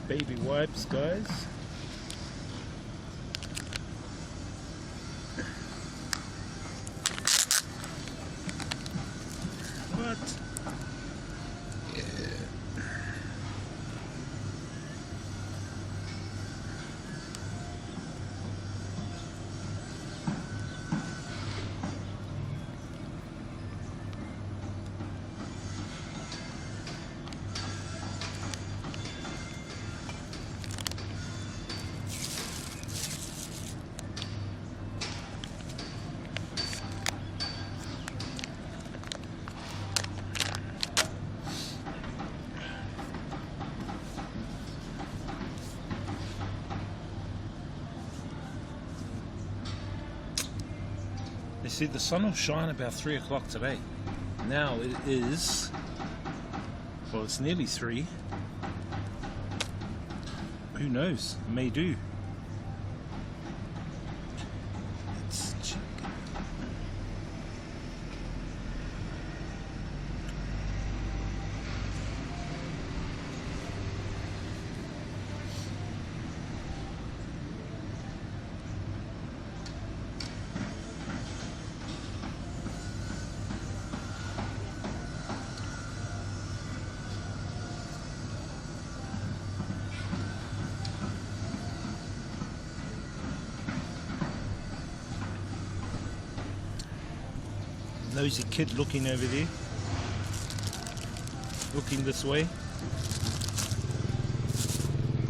baby wipes, guys. What? You see, the sun will shine about 3 o'clock today. Now it is, well, it's nearly 3. Who knows? It may do. Let's check. Nosy kid looking over there, looking this way.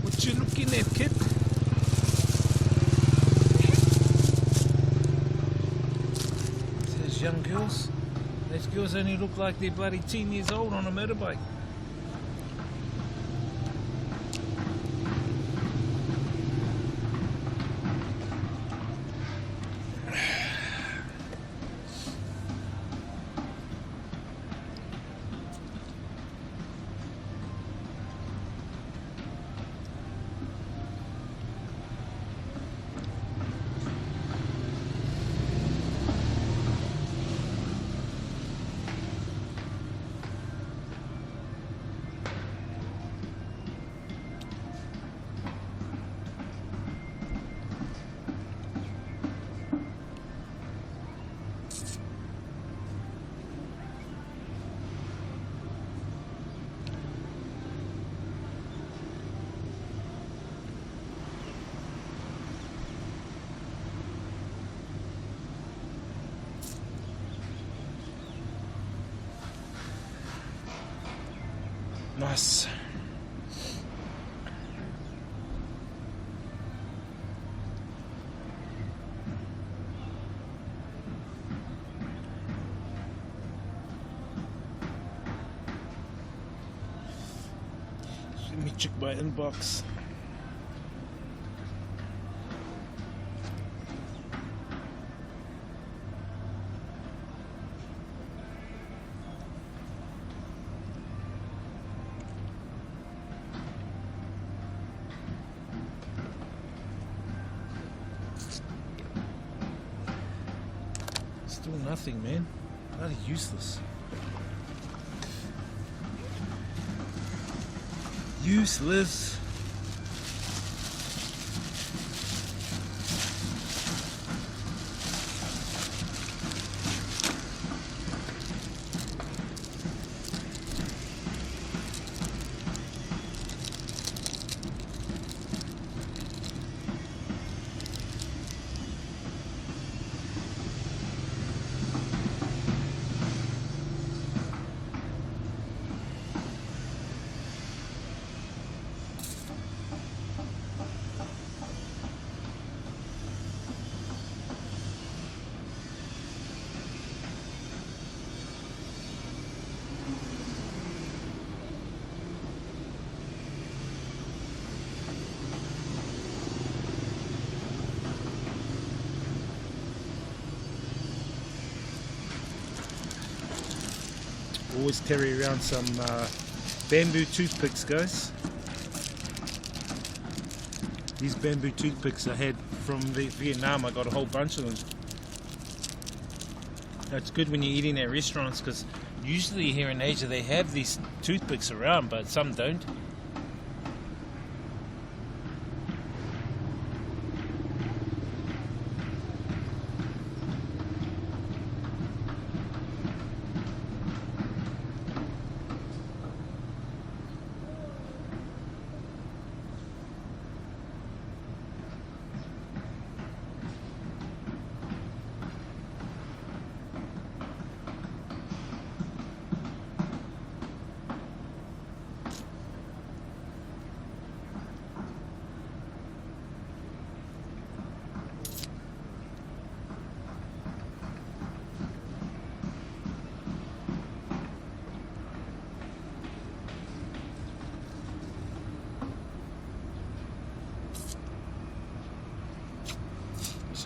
What you looking at, kid? Those young girls, those girls only look like they're bloody 10 years old on a motorbike. Nice. Let me check my inbox. Still nothing, man. Bloody useless. Useless. Always carry around some bamboo toothpicks, guys. These bamboo toothpicks I had from Vietnam. I got a whole bunch of them. It's good when you're eating at restaurants, because usually here in Asia they have these toothpicks around, but some don't.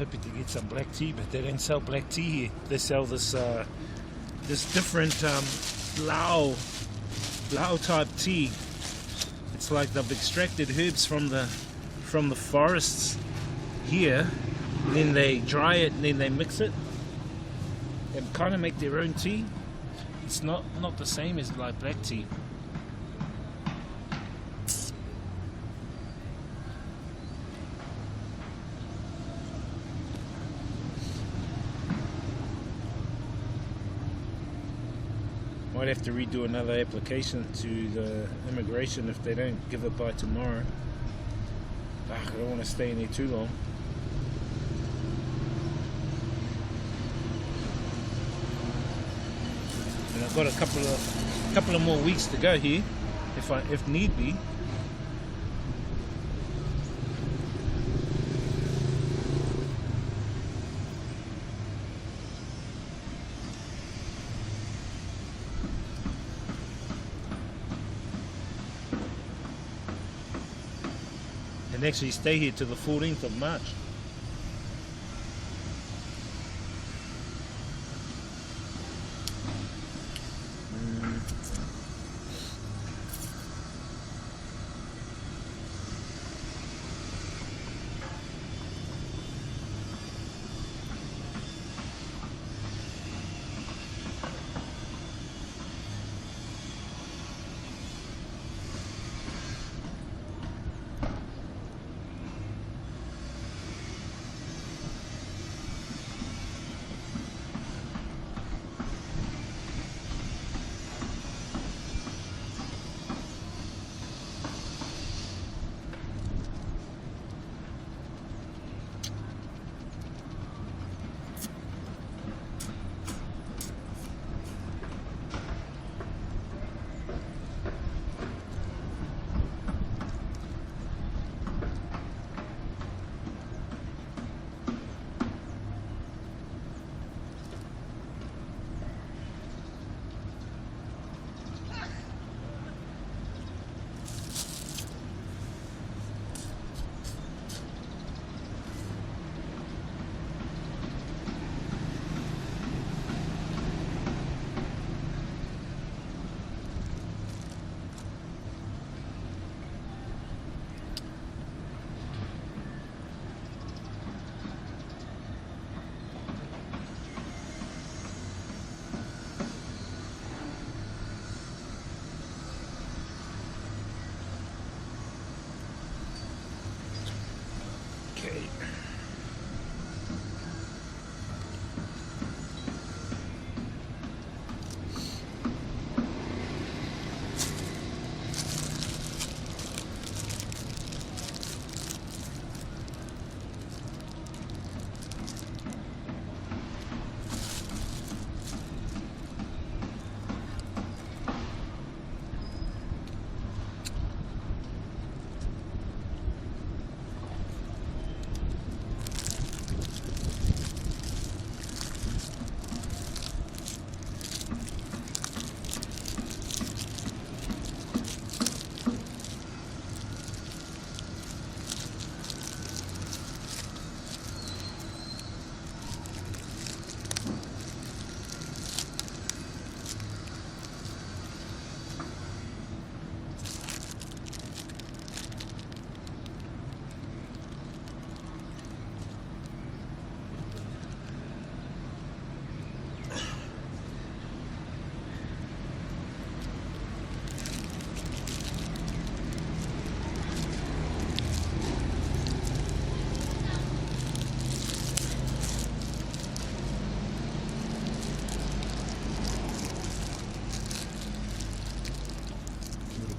hoping to get some black tea, but they don't sell black tea here. They sell this this different Lao type tea. It's like they've extracted herbs from the forests here, and then they dry it and then they mix it and kind of make their own tea. It's not the same as like black tea. Might have to redo another application to the immigration if they don't give it by tomorrow. I don't want to stay in there too long. And I've got a couple of more weeks to go here, if need be. And actually stay here till the 14th of March.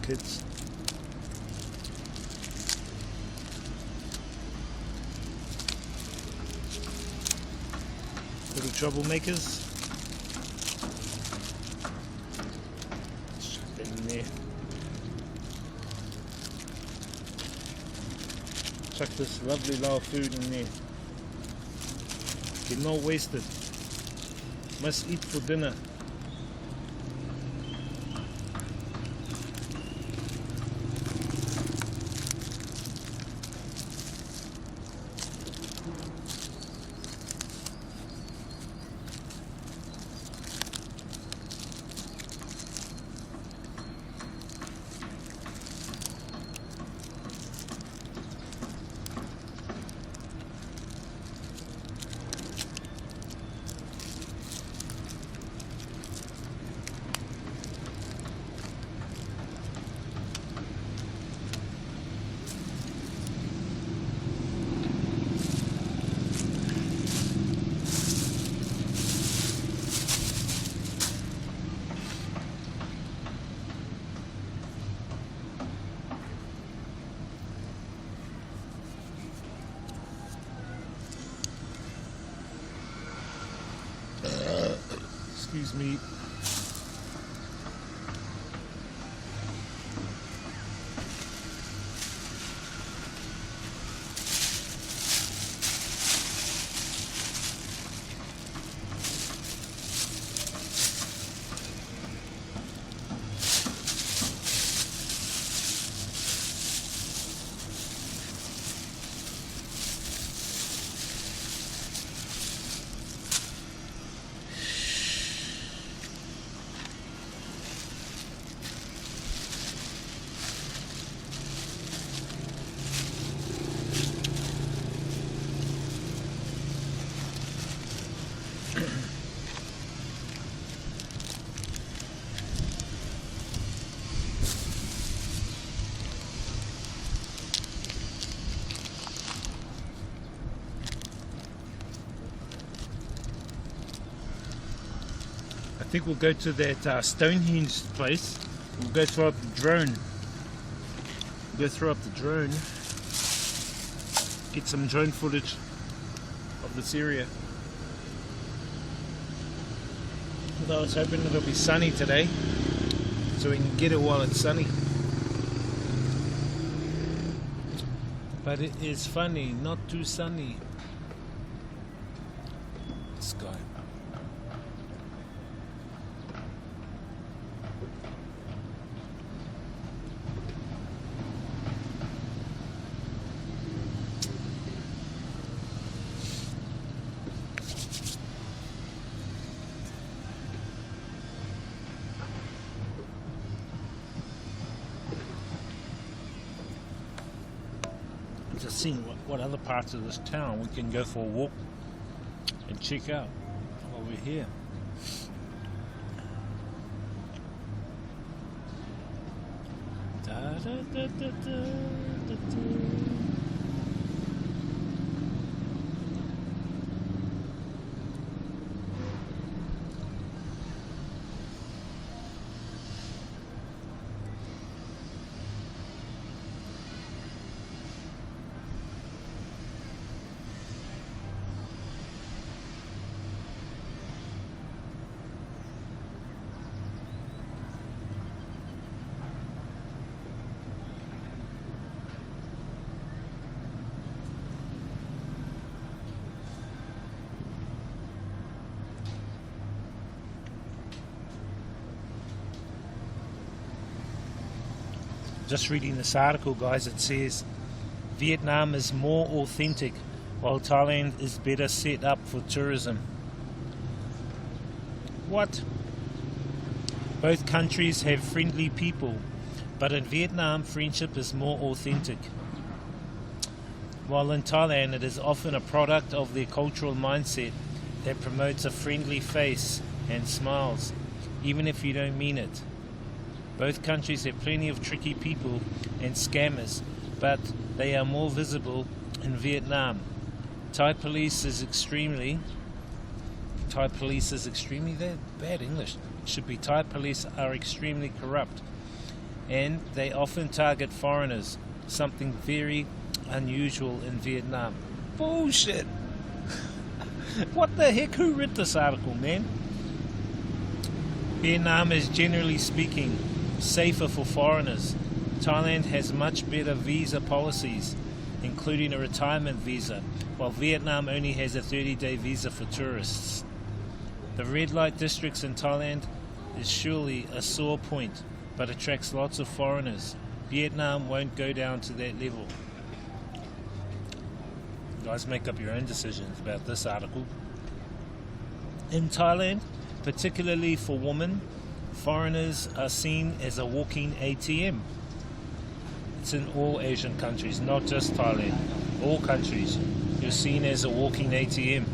Kids. Little troublemakers. Chuck that in there. Chuck this lovely Lao food in there. Get no wasted. Must eat for dinner. Excuse me. I think we'll go to that Stonehenge place. We'll go throw up the drone. We'll go throw up the drone. Get some drone footage of this area. Although I was hoping it'll be sunny today, so we can get it while it's sunny. But it is funny, not too sunny. Sky. Just seeing what other parts of this town we can go for a walk and check out while we're here. Da, da, da, da, da, da, da. Just reading this article, guys, it says Vietnam is more authentic while Thailand is better set up for tourism. What? Both countries have friendly people, but in Vietnam friendship is more authentic. While in Thailand it is often a product of their cultural mindset that promotes a friendly face and smiles, even if you don't mean it. Both countries have plenty of tricky people and scammers, but they are more visible in Vietnam. Thai police is extremely that bad English. It should be Thai police are extremely corrupt, and they often target foreigners, something very unusual in Vietnam. Bullshit! What the heck? Who read this article, man? Vietnam is generally speaking safer for foreigners. Thailand has much better visa policies, including a retirement visa, while Vietnam only has a 30-day visa for tourists. The red light districts in Thailand is surely a sore point, but attracts lots of foreigners. Vietnam won't go down to that level. You guys make up your own decisions about this article. In Thailand, particularly for women, foreigners are seen as a walking ATM. It's in all Asian countries, not just Thailand. All countries, you're seen as a walking ATM.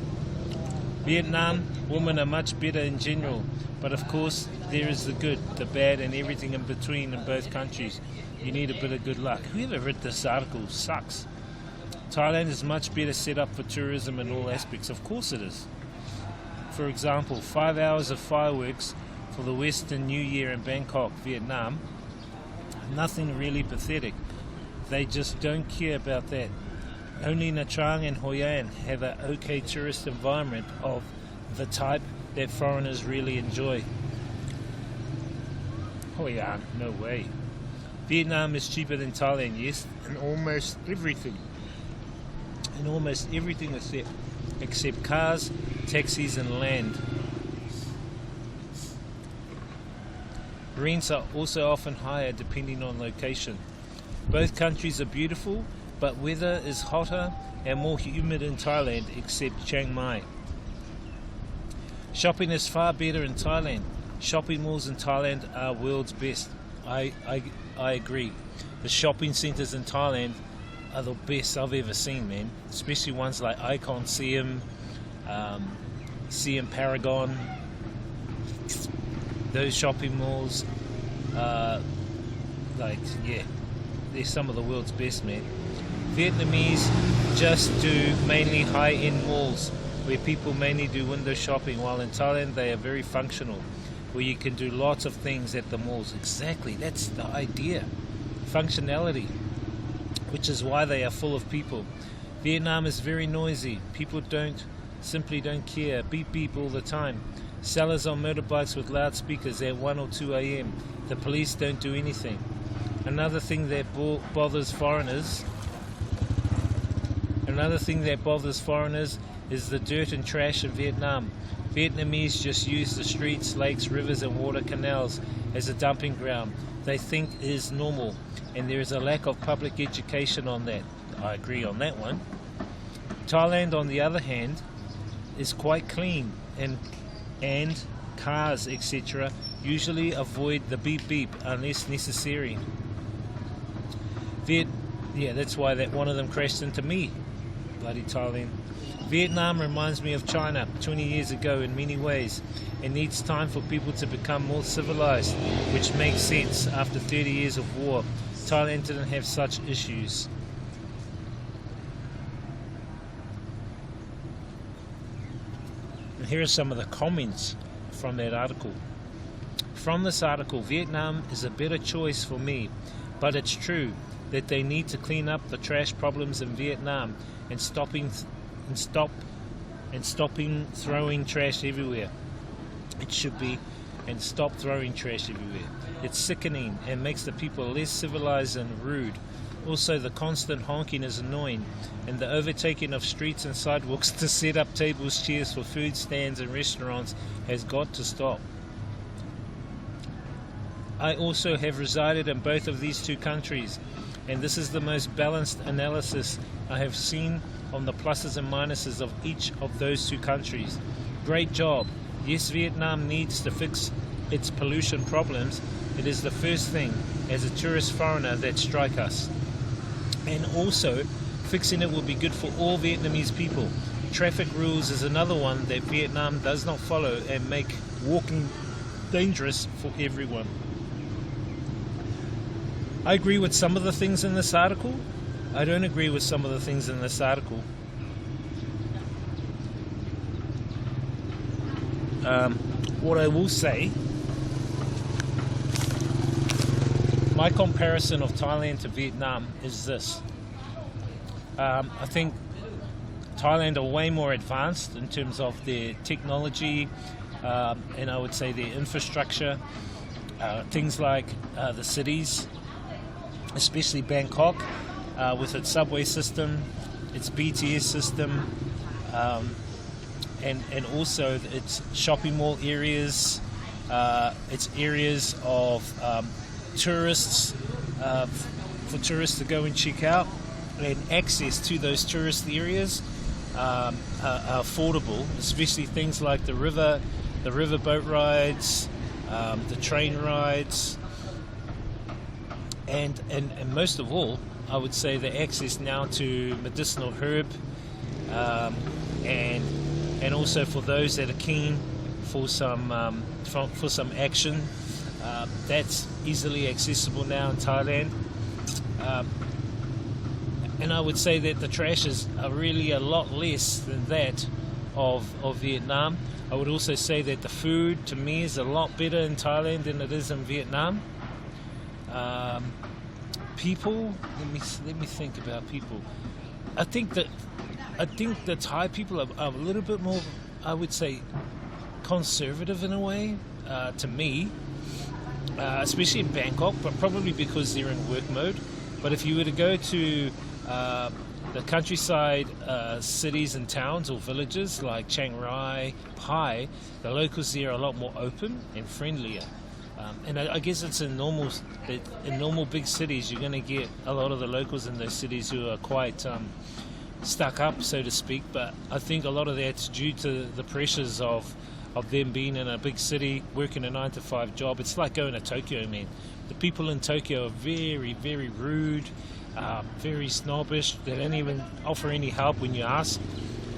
Vietnam, women are much better in general, but of course there is the good, the bad, and everything in between in both countries. You need a bit of good luck. Whoever read this article sucks. Thailand is much better set up for tourism in all aspects. Of course it is. For example, 5 hours of fireworks for the Western New Year in Bangkok, Vietnam. Nothing really pathetic. They just don't care about that. Only Nha Trang and Hoi An have an okay tourist environment of the type that foreigners really enjoy. Oh yeah, no way. Vietnam is cheaper than Thailand, yes, in almost everything. In almost everything except cars, taxis and land. Rents are also often higher depending on location. Both countries are beautiful, but weather is hotter and more humid in Thailand except Chiang Mai. Shopping is far better in Thailand. Shopping malls in Thailand are world's best. I agree. The shopping centres in Thailand are the best I've ever seen, man. Especially ones like Icon, Siam Paragon. Those shopping malls, they're some of the world's best, man. Vietnamese just do mainly high-end malls where people mainly do window shopping, while in Thailand they are very functional, where you can do lots of things at the malls. Exactly, that's the idea. Functionality, which is why they are full of people. Vietnam is very noisy. People simply don't care. Beep beep all the time. Sellers on motorbikes with loudspeakers at 1 or 2 a.m. The police don't do anything. Another thing that bothers foreigners is the dirt and trash in Vietnam. Vietnamese just use the streets, lakes, rivers and water canals as a dumping ground. They think it is normal, and there is a lack of public education on that. I agree on that one. Thailand, on the other hand, is quite clean, and cars, etc., usually avoid the beep beep unless necessary. That's why one of them crashed into me. Bloody Thailand. Vietnam reminds me of China 20 years ago in many ways. It needs time for people to become more civilized, which makes sense after 30 years of war. Thailand didn't have such issues. And here are some of the comments from that article. From this article, Vietnam is a better choice for me, but it's true that they need to clean up the trash problems in Vietnam and stopping throwing trash everywhere. It should be, and stop throwing trash everywhere. It's sickening and makes the people less civilized and rude. Also, the constant honking is annoying, and the overtaking of streets and sidewalks to set up tables, chairs for food stands and restaurants has got to stop. I also have resided in both of these two countries, and this is the most balanced analysis I have seen on the pluses and minuses of each of those two countries. Great job. Yes, Vietnam needs to fix its pollution problems. It is the first thing as a tourist foreigner that strike us. And also, fixing it will be good for all Vietnamese people. Traffic rules is another one that Vietnam does not follow and make walking dangerous for everyone. I agree with some of the things in this article. I don't agree with some of the things in this article. What I will say, my comparison of Thailand to Vietnam is this. I think Thailand are way more advanced in terms of their technology, and I would say their infrastructure. Things like the cities, especially Bangkok, with its subway system, its BTS system, and also its shopping mall areas, its areas of tourists, for tourists to go and check out, and access to those tourist areas are affordable, especially things like the river boat rides, the train rides, and most of all, I would say the access now to medicinal herb, and also for those that are keen for some action, that's easily accessible now in Thailand. And I would say that the trashes are really a lot less than that of Vietnam. I would also say that the food to me is a lot better in Thailand than it is in Vietnam. People, let me think about people. I think the Thai people are a little bit more, I would say, conservative in a way, to me, especially in Bangkok, but probably because they're in work mode. But if you were to go to the countryside cities and towns or villages like Chiang Rai, Pai, the locals there are a lot more open and friendlier. And I guess it's in normal big cities, you're going to get a lot of the locals in those cities who are quite stuck up, so to speak. But I think a lot of that's due to the pressures of them being in a big city, working a 9-to-5 job. It's like going to Tokyo, man. The people in Tokyo are very, very rude, very snobbish. They don't even offer any help when you ask.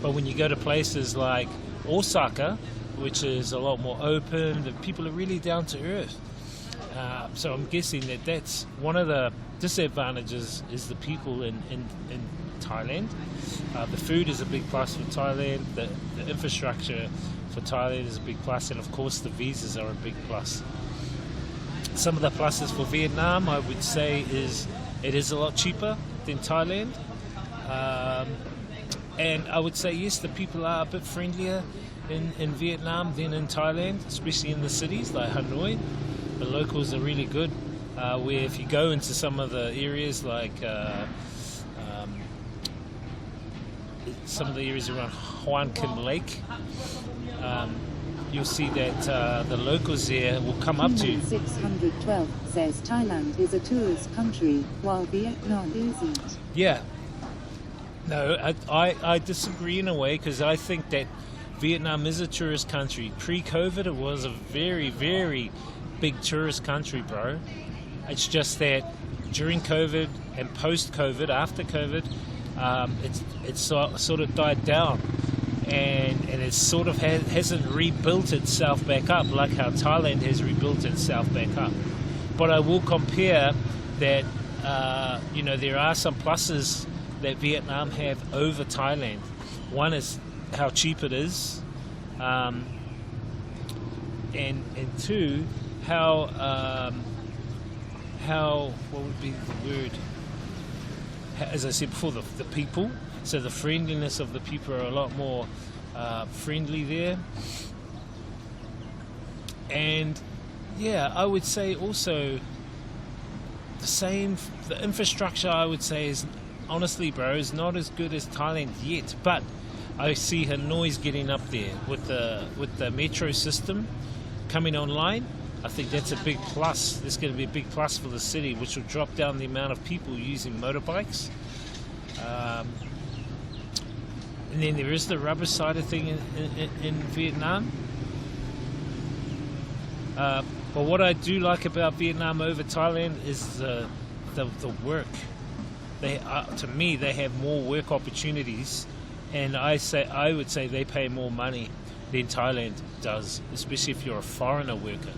But when you go to places like Osaka, which is a lot more open, the people are really down to earth. So I'm guessing that's one of the disadvantages is the people in Thailand. The food is a big plus for Thailand. The infrastructure for Thailand is a big plus, and of course the visas are a big plus. Some of the pluses for Vietnam, I would say, is it is a lot cheaper than Thailand. And I would say, yes, the people are a bit friendlier in Vietnam than in Thailand, especially in the cities like Hanoi. The locals are really good. Where if you go into some of the areas like some of the areas around Hoan Kin Lake, you'll see that the locals there will come up to 612 says Thailand is a tourist country while Vietnam isn't. Yeah. No, I disagree in a way, because I think that Vietnam is a tourist country. Pre-COVID, it was a very, very big tourist country, bro. It's just that during COVID and post-COVID, after COVID, it's sort of died down, and it sort of hasn't rebuilt itself back up like how Thailand has rebuilt itself back up. But I will compare that, there are some pluses that Vietnam have over Thailand. One is how cheap it is, and two, how what would be the word? As I said before, the people. So the friendliness of the people are a lot more friendly there. And yeah, I would say also the infrastructure, I would say, is honestly, bro, is not as good as Thailand yet. But I see Hanoi's getting up there with the metro system coming online. I think that's a big plus. That's going to be a big plus for the city, which will drop down the amount of people using motorbikes. And then there is the rubber side of thing in Vietnam. But what I do like about Vietnam over Thailand is the work. To me, they have more work opportunities, and I would say they pay more money than Thailand does, especially if you're a foreigner worker.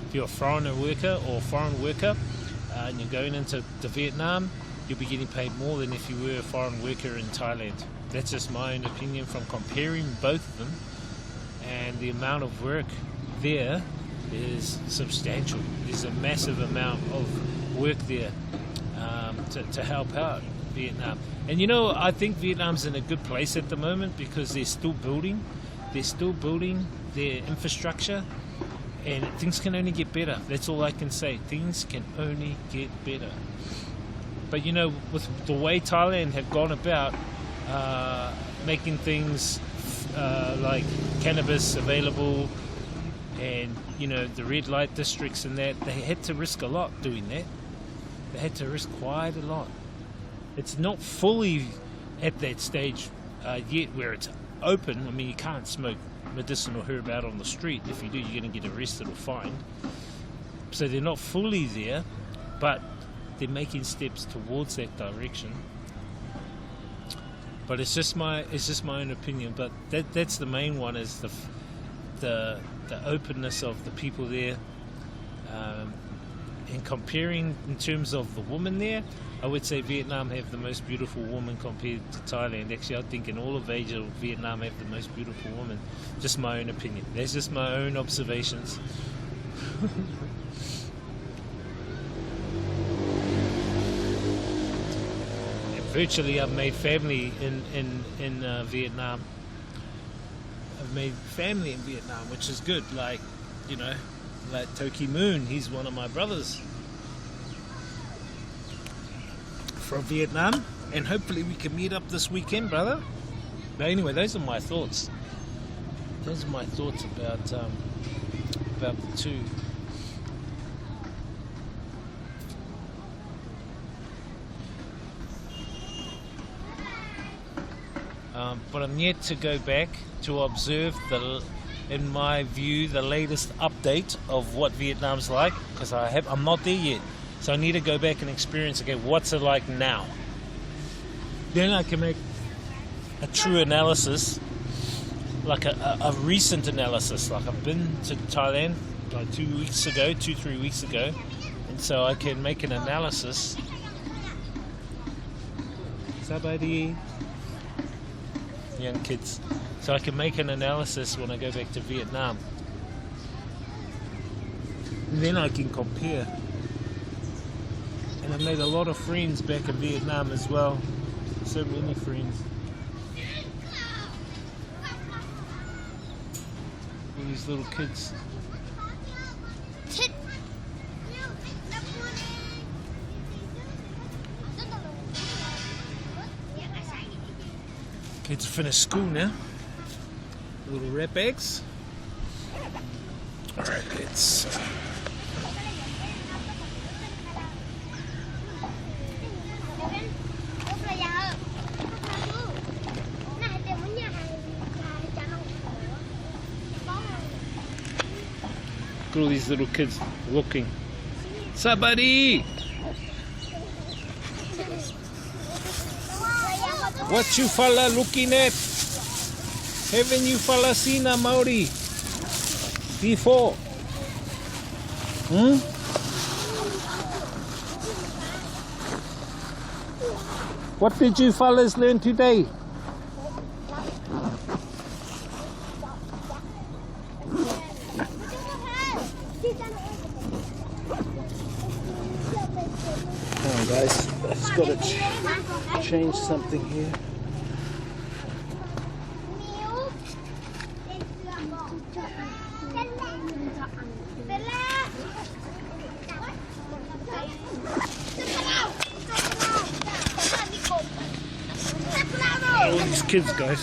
If you're a foreigner worker or foreign worker and you're going into Vietnam, you'll be getting paid more than if you were a foreign worker in Thailand. That's just my own opinion from comparing both of them, and the amount of work there is substantial. There's a massive amount of work there to help out Vietnam. And I think Vietnam's in a good place at the moment because they're still building their infrastructure, and things can only get better. That's all I can say. Things can only get better. But with the way Thailand have gone about making things like cannabis available, and the red light districts and that, they had to risk a lot doing that. They had to risk quite a lot. It's not fully at that stage yet where it's open. I mean, you can't smoke medicinal herb out on the street. If you do, you're going to get arrested or fined. So they're not fully there, but they're making steps towards that direction. But it's just my own opinion. But that's the main one, is the openness of the people there. And comparing in terms of the woman there, I would say Vietnam have the most beautiful woman compared to Thailand. Actually, I think in all of Asia, Vietnam have the most beautiful woman. Just my own opinion. That's just my own observations. Virtually, I've made family in Vietnam. I've made family in Vietnam, which is good. Like, you know, like Toki Moon, he's one of my brothers from Vietnam, and hopefully we can meet up this weekend, brother. But anyway, those are my thoughts. Those are my thoughts about the two. But I'm yet to go back to observe in my view, the latest update of what Vietnam's like, because I'm not there yet. So I need to go back and experience again. What's it like now? Then I can make a true analysis, like a recent analysis. Like I've been to Thailand like 2-3 weeks ago, and so I can make an analysis. Sabadi. Young kids, so I can make an analysis when I go back to Vietnam, and then I can compare. And I made a lot of friends back in Vietnam as well, so many friends. All these little kids. Kids have finished school now. Little rat bags. Alright, let's... Look at all these little kids looking. Sup, buddy? What you fella looking at? Haven't you fella seen a Maori before? What did you fellas learn today? Come on guys, I've just got to change something here. All these kids, guys.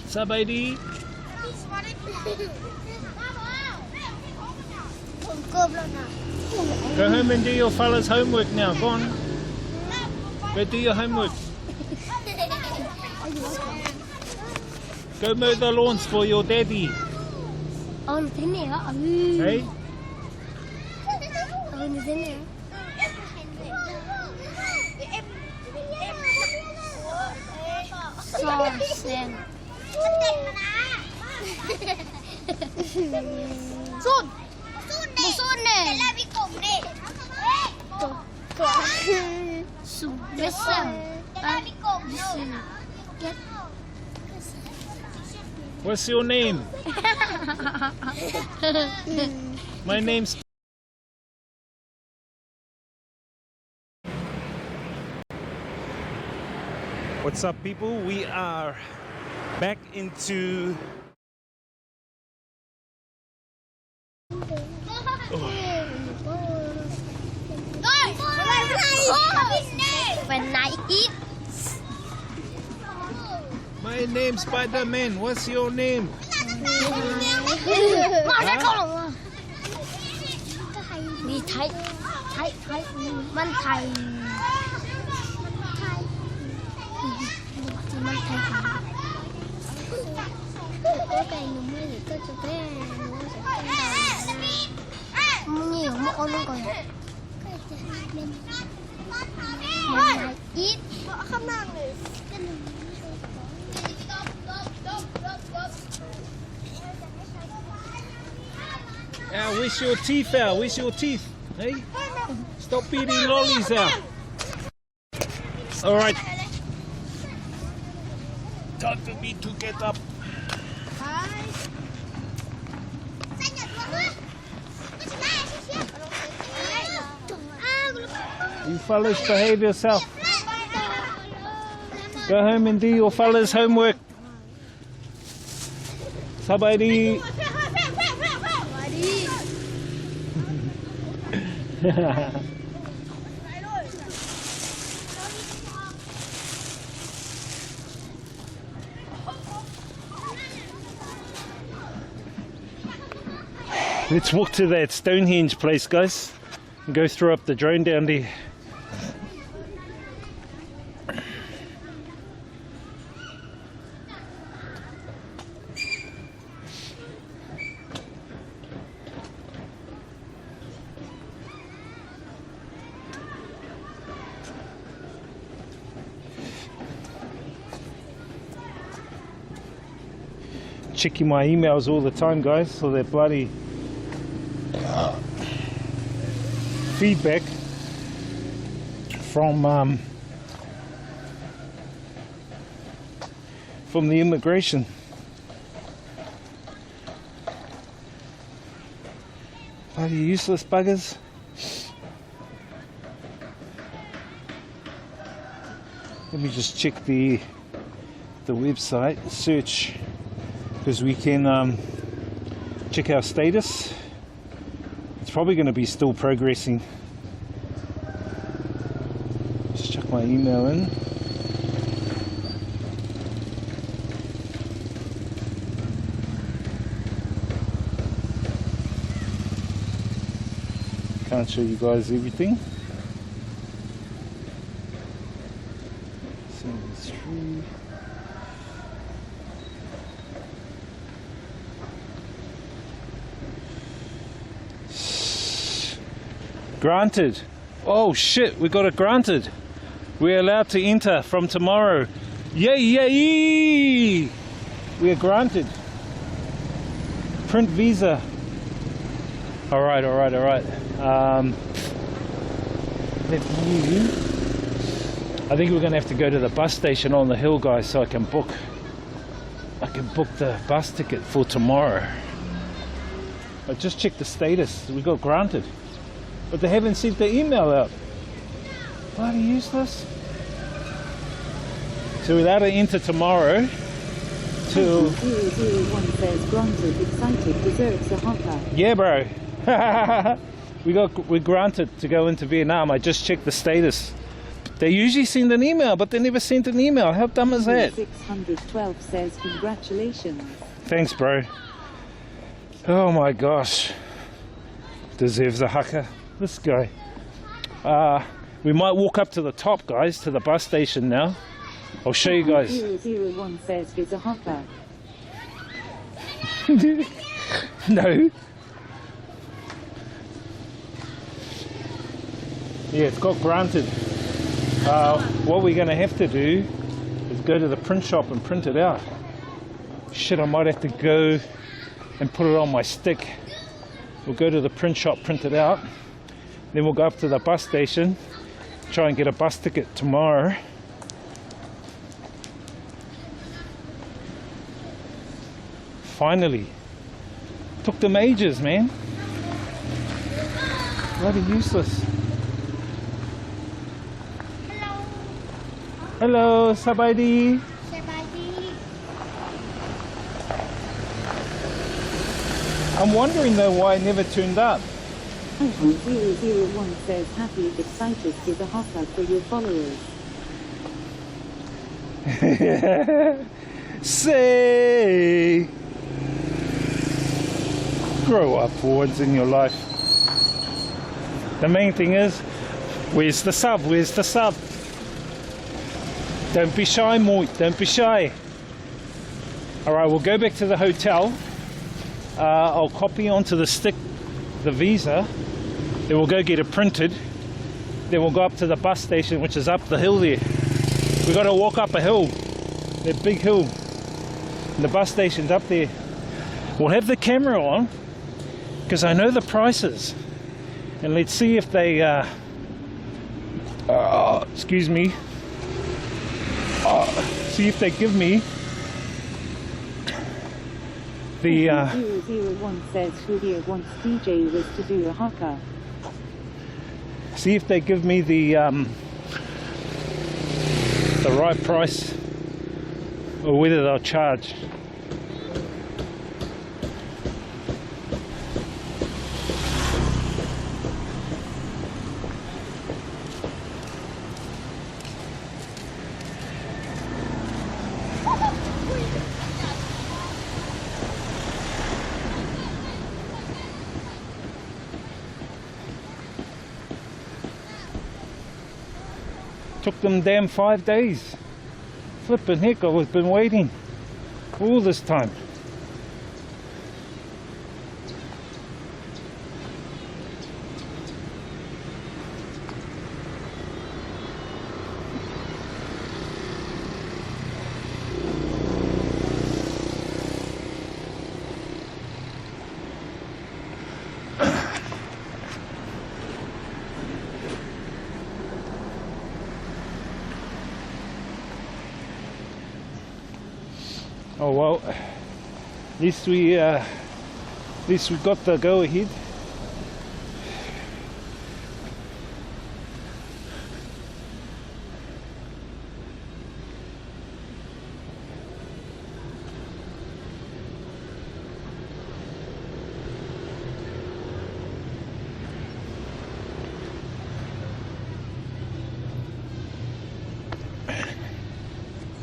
Sabadi. Go home and do your fella's homework now. Go on. Go do your homework. Go mow the lawns for your daddy. Hey? What's your name? My name's... What's up, people? We are back into... When I eat, My name's Spider-Man. What's your name? đi thấyมันไทยมันไทยcó cái núm này có chỗ bé nó sẽ đầu nhiều mà ôn nó còn mình ít không mang được Where's your teeth out? Where's your teeth? Hey? Stop beating lollies out. Alright. Time for me to get up. You fellas behave yourself. Go home and do your fellas' homework. Sabadi. Let's walk to that Stonehenge place, guys, and go throw up the drone down there. Checking my emails all the time, guys, so that bloody feedback from the immigration. Bloody useless buggers. Let me just check the website, search, because we can check our status. It's probably going to be still progressing. Just chuck my email in. Can't show you guys everything. 73. Granted. Oh shit, we got it granted. We're allowed to enter from tomorrow. Yay, yay! We are granted. Print visa. Alright. I think we're gonna have to go to the bus station on the hill, guys, so I can book the bus ticket for tomorrow. I just checked the status. We got granted. But they haven't sent the email out. Bloody useless. So we're allowed to enter tomorrow till... 001 says granted, excited, deserves a hopper. Yeah, bro. We're granted to go into Vietnam. I just checked the status. They usually send an email, but they never sent an email. How dumb is that? 612 says congratulations. Thanks, bro. Oh my gosh. Deserves a haka. This guy. We might walk up to the top, guys, to the bus station now. I'll show you guys. 001 says he's a hopper. No. Yeah, it's got granted. What we're going to have to do is go to the print shop and print it out. Shit, I might have to go and put it on my stick. We'll go to the print shop, print it out. Then we'll go up to the bus station, try and get a bus ticket tomorrow. Finally. Took them ages, man. Bloody useless. Hello, Sabaidi. I'm wondering though why it never turned up. 001 says happy, excited, is a hopper for your followers. Say, grow up for once in your life. The main thing is, where's the sub? Where's the sub? Don't be shy, mate. Don't be shy. Alright, we'll go back to the hotel. I'll copy onto the stick the visa. Then we'll go get it printed. Then we'll go up to the bus station, which is up the hill there. We've got to walk up a hill. That big hill. And the bus station's up there. We'll have the camera on, because I know the prices. And let's see if they... excuse me. See if they give me the 001 says Julia wants DJ was to do a haka. See if they give me the right price or whether they'll charge. Took them damn 5 days. Flippin' heck, I've been waiting all this time. Oh well, at least we got the go ahead.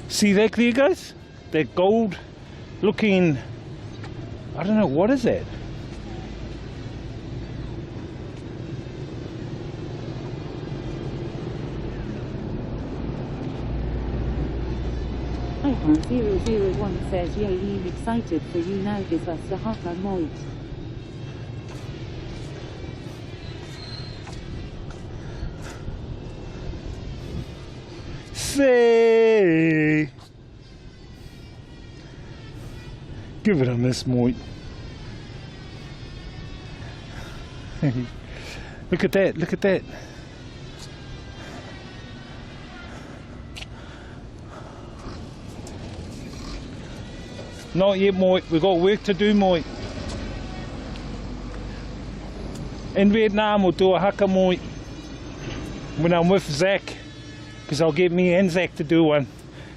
See that clear, guys? That gold looking, I don't know, what is that? Ivan001 says, yeah, I'm excited for you now, give us the hot moit. Say, give it a miss, Moit. Look at that, look at that. Not yet, Moit. We've got work to do, Moit. In Vietnam, we'll do a haka, Moit. When I'm with Zach. Because I'll get me and Zach to do one.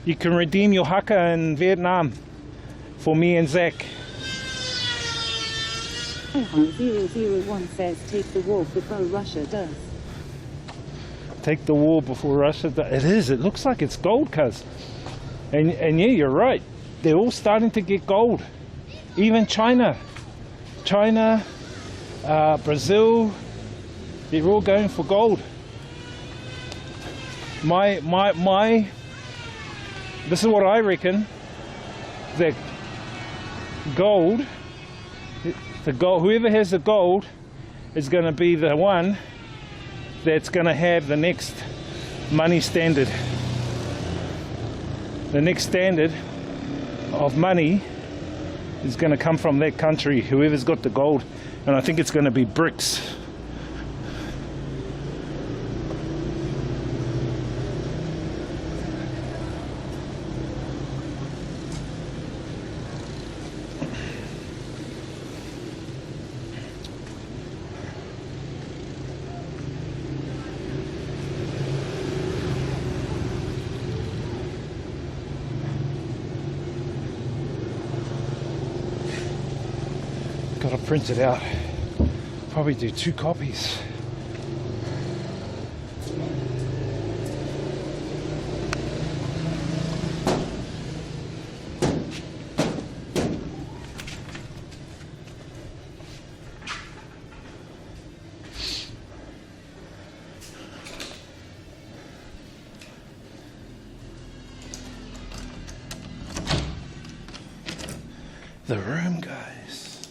You can redeem your haka in Vietnam for me and Zach. Ivan001 says, take the war before Russia does. Take the war before Russia does. It is, it looks like it's gold, cuz. And yeah, you're right. They're all starting to get gold. Even China. China, Brazil, they're all going for gold. This is what I reckon, that gold, whoever has the gold is going to be the one that's going to have the next money standard. The next standard of money is going to come from that country, whoever's got the gold, and I think it's going to be bricks. Got to print it out. Probably do 2 copies. The room, guys.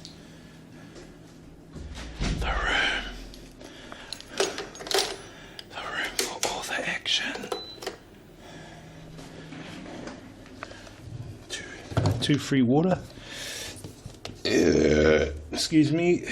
The room for all the action. Two free water. Excuse me.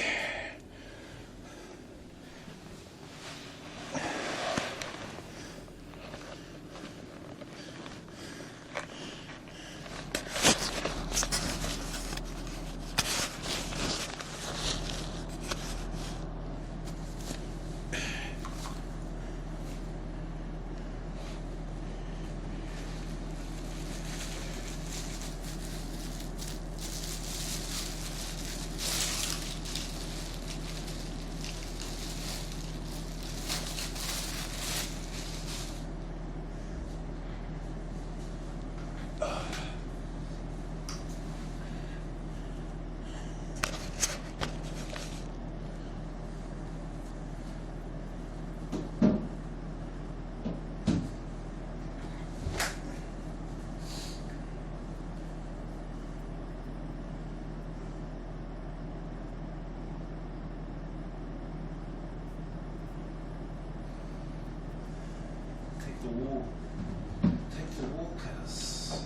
the wall. Take the wall cutters.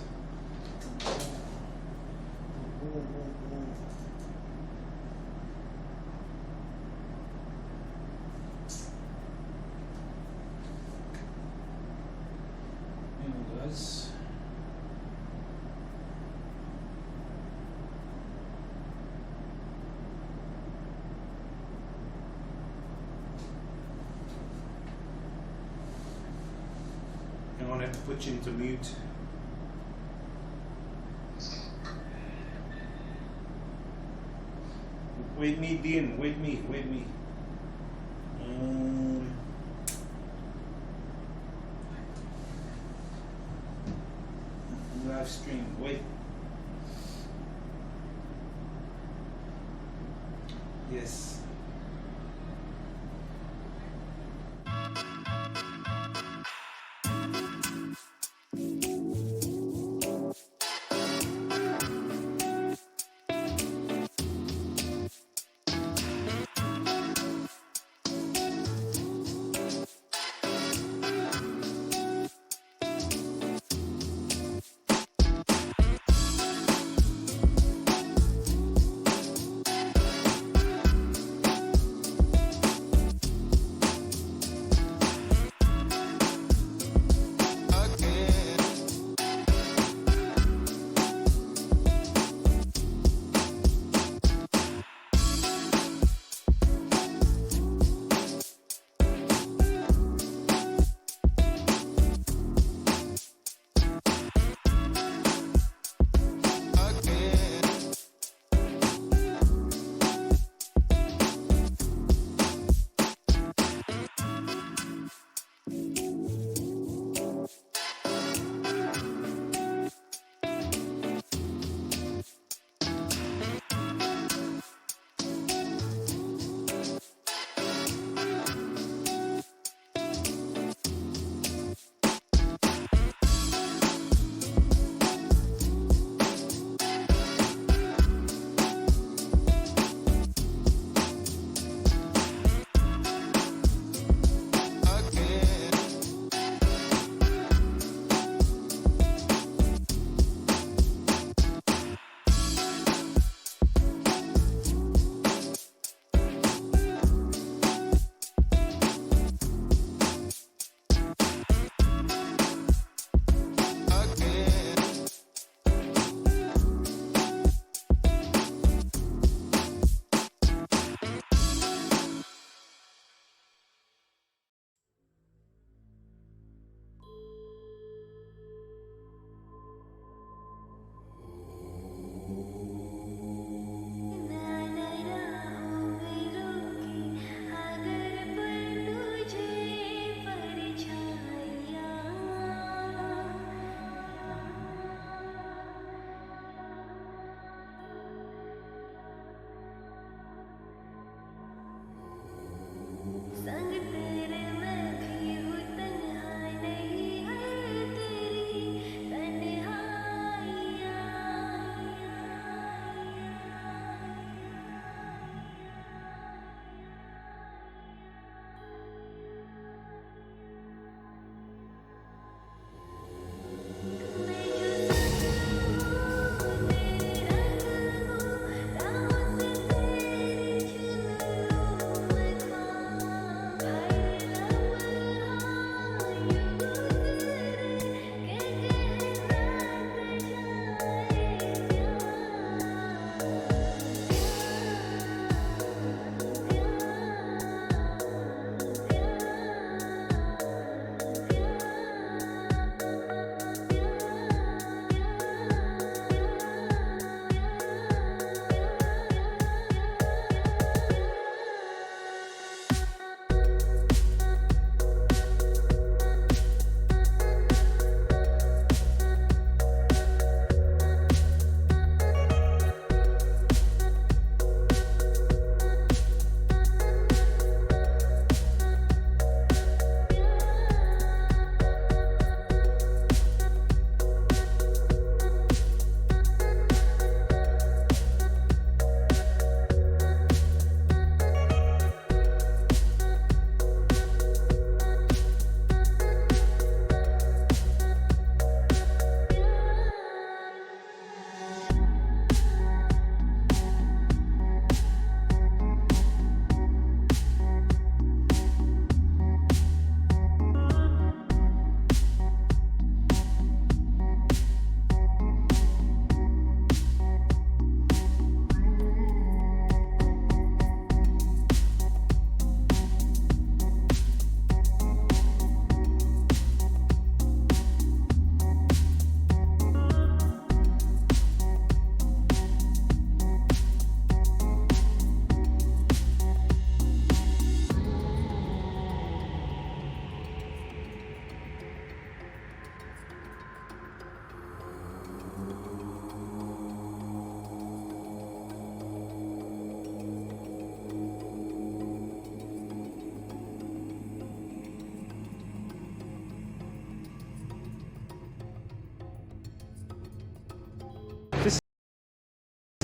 Wall. There it goes. I'm gonna have to put you into mute. Wait me, Dean. Wait me. Live stream. Wait. Yes.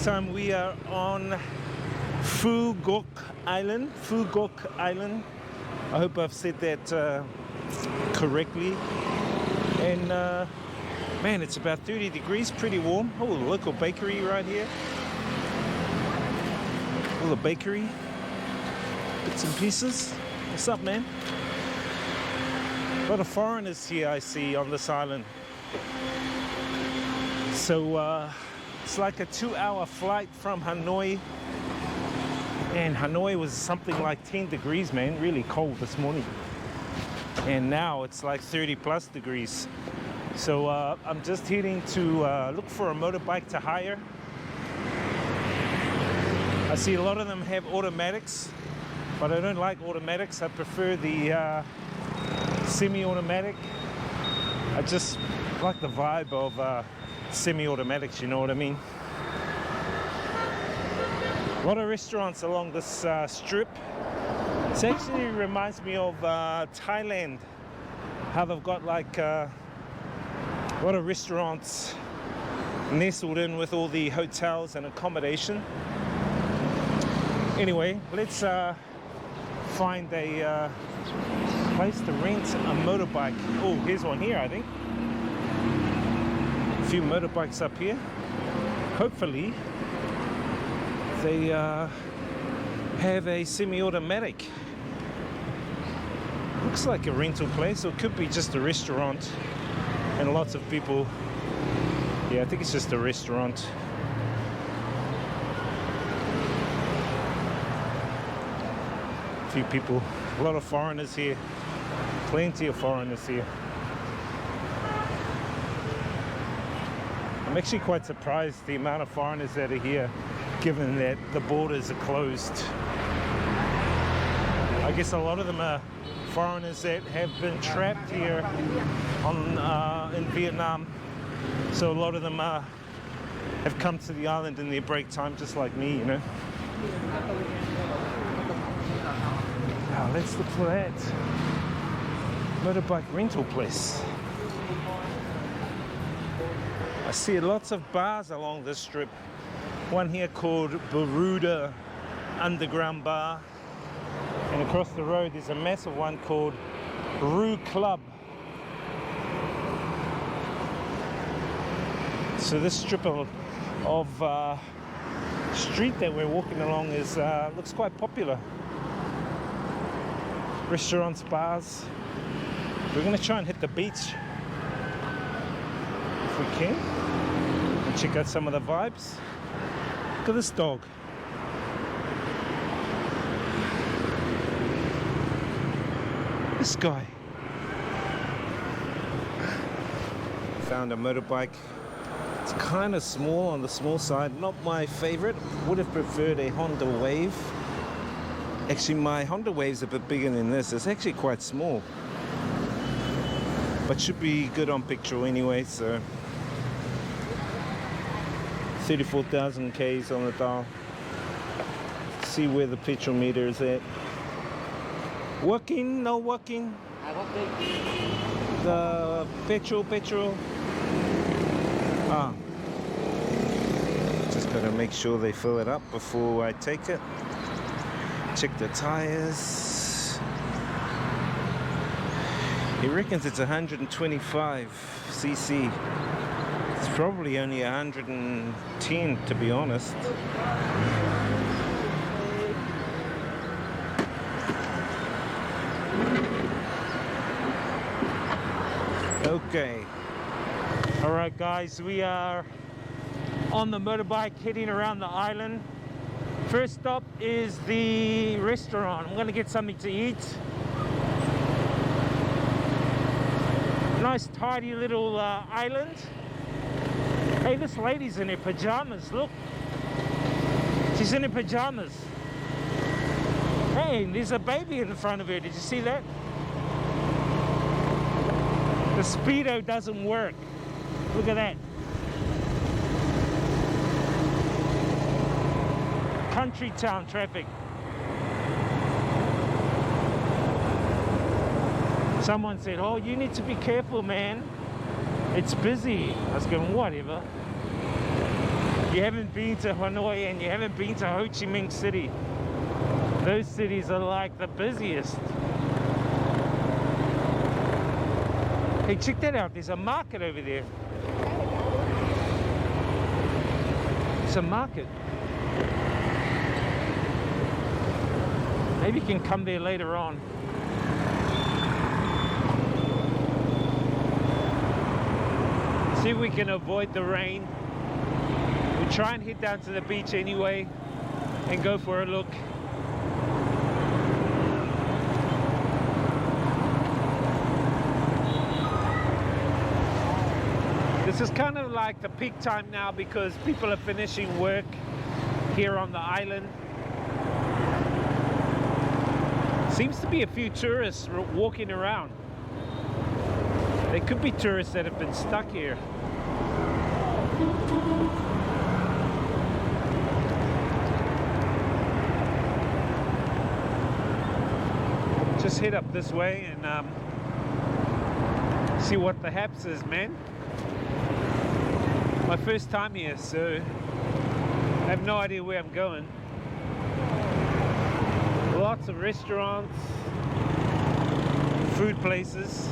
time we are on Phu Quoc Island. Phu Quoc Island. I hope I've said that correctly. And man, it's about 30 degrees, pretty warm. Oh, local bakery right here. All the bakery bits and pieces. What's up, man? A lot of foreigners here I see on this island. So it's like a 2-hour flight from Hanoi. And Hanoi was something like 10 degrees, man. Really cold this morning. And now it's like 30 plus degrees. So I'm just heading to look for a motorbike to hire. I see a lot of them have automatics, but I don't like automatics. I prefer the semi-automatic. I just like the vibe of semi-automatics, you know what I mean? A lot of restaurants along this strip. It actually reminds me of Thailand, how they've got like a lot of restaurants nestled in with all the hotels and accommodation. Anyway, let's find a place to rent a motorbike. Oh, here's one here, I think. A few motorbikes up here. Hopefully they have a semi-automatic. Looks like a rental place, or it could be just a restaurant. And lots of people. Yeah, I think it's just a restaurant. A few people, a lot of foreigners here. Plenty of foreigners here. I'm actually quite surprised the amount of foreigners that are here, given that the borders are closed. I guess a lot of them are foreigners that have been trapped here in Vietnam. So a lot of them have come to the island in their break time, just like me, you know. Now let's look for that motorbike rental place. I see lots of bars along this strip. One here called Baruda Underground Bar. And across the road there's a massive one called Rue Club. So this strip of street that we're walking along is looks quite popular. Restaurants, bars. We're going to try and hit the beach if we can and check out some of the vibes. Look at this dog. This guy. Found a motorbike. It's kind of small, on the small side. Not my favorite. Would have preferred a Honda Wave. Actually, my Honda Wave's a bit bigger than this. It's actually quite small. But should be good on petrol anyway, so 34,000 Ks on the dial. See where the petrol meter is at. Working, no working. The petrol. Just gotta make sure they fill it up before I take it. Check the tires. He reckons it's 125 cc. It's probably only 110 to be honest. Okay. Alright guys, we are on the motorbike heading around the island. First stop is the restaurant. I'm gonna get something to eat. Nice tidy little island. Hey, this lady's in her pajamas, look. She's in her pajamas. Hey, there's a baby in front of her, did you see that? The Speedo doesn't work. Look at that. Country town traffic. Someone said, oh, you need to be careful, man. It's busy. I was going, whatever. you haven't been to Hanoi and you haven't been to Ho Chi Minh City, those cities are like the busiest. Hey, check that out. There's a market over there. It's a market. Maybe you can come there later on. See if we can avoid the rain. We'll try and head down to the beach anyway and go for a look. This is kind of like the peak time now because people are finishing work here on the island. Seems to be a few tourists walking around. There could be tourists that have been stuck here. Just head up this way and see what the haps is, man. My first time here, so I have no idea where I'm going. Lots of restaurants, food places.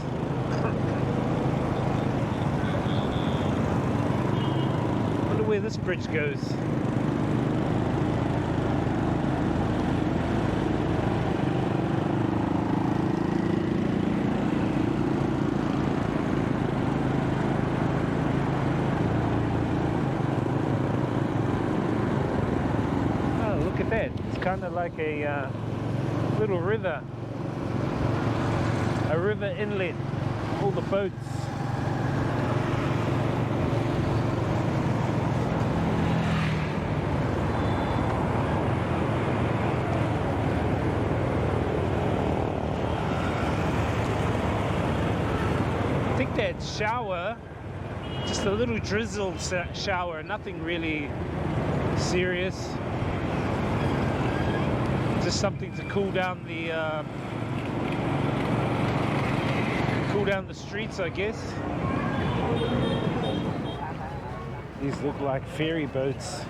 Wonder where this bridge goes. Look at that. It's kind of like a little river. A river inlet. All the boats. I think that shower, just a little drizzle shower, nothing really serious. Just something to cool down the streets, I guess. These look like ferry boats.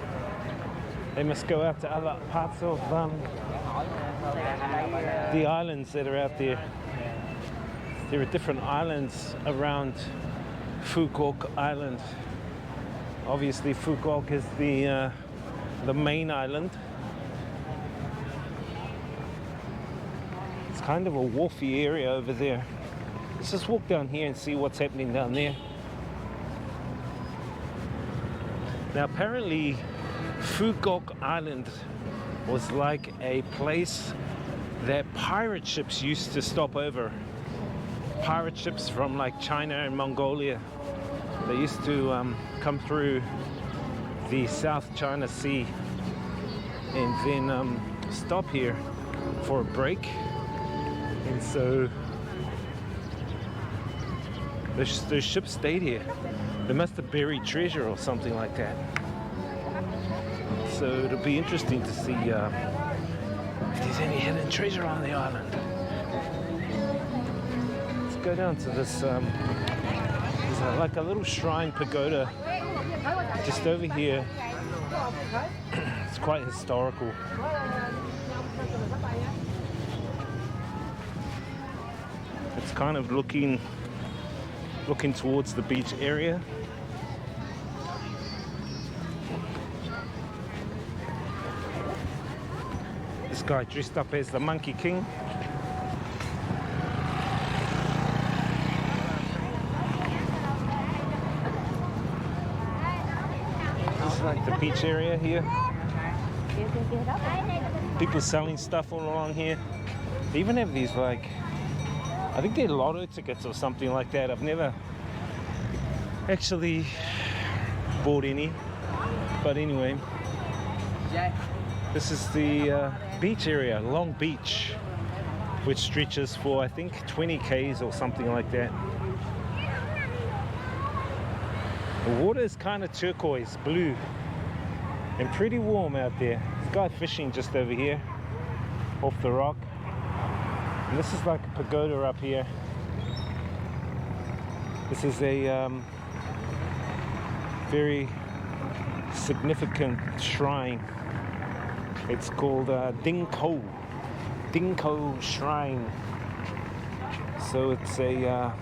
They must go out to other parts of the islands that are out there. There are different islands around Phu Quoc Island. Obviously, Phu Quoc is the main island. Kind of a wharfy area over there. Let's just walk down here and see what's happening down there. Now apparently Phu Quoc Island was like a place that pirate ships used to stop over. Pirate ships from like China and Mongolia. They used to come through the South China Sea and then stop here for a break. And so those ships stayed here. They must have buried treasure or something like that. So it'll be interesting to see if there's any hidden treasure on the island. Let's go down to this, there's like a little shrine pagoda just over here. It's quite historical. It's kind of looking towards the beach area. This guy dressed up as the Monkey King. This is like the beach area here. People selling stuff all along here. They even have these like, I think they're lotto tickets or something like that. I've never actually bought any. But anyway, this is the beach area, Long Beach, which stretches for I think 20 k's or something like that. The water is kind of turquoise blue and pretty warm out there. This guy fishing just over here off the rock. And this is like a pagoda up here. This is a very significant shrine. It's called Dinko Shrine. So it's a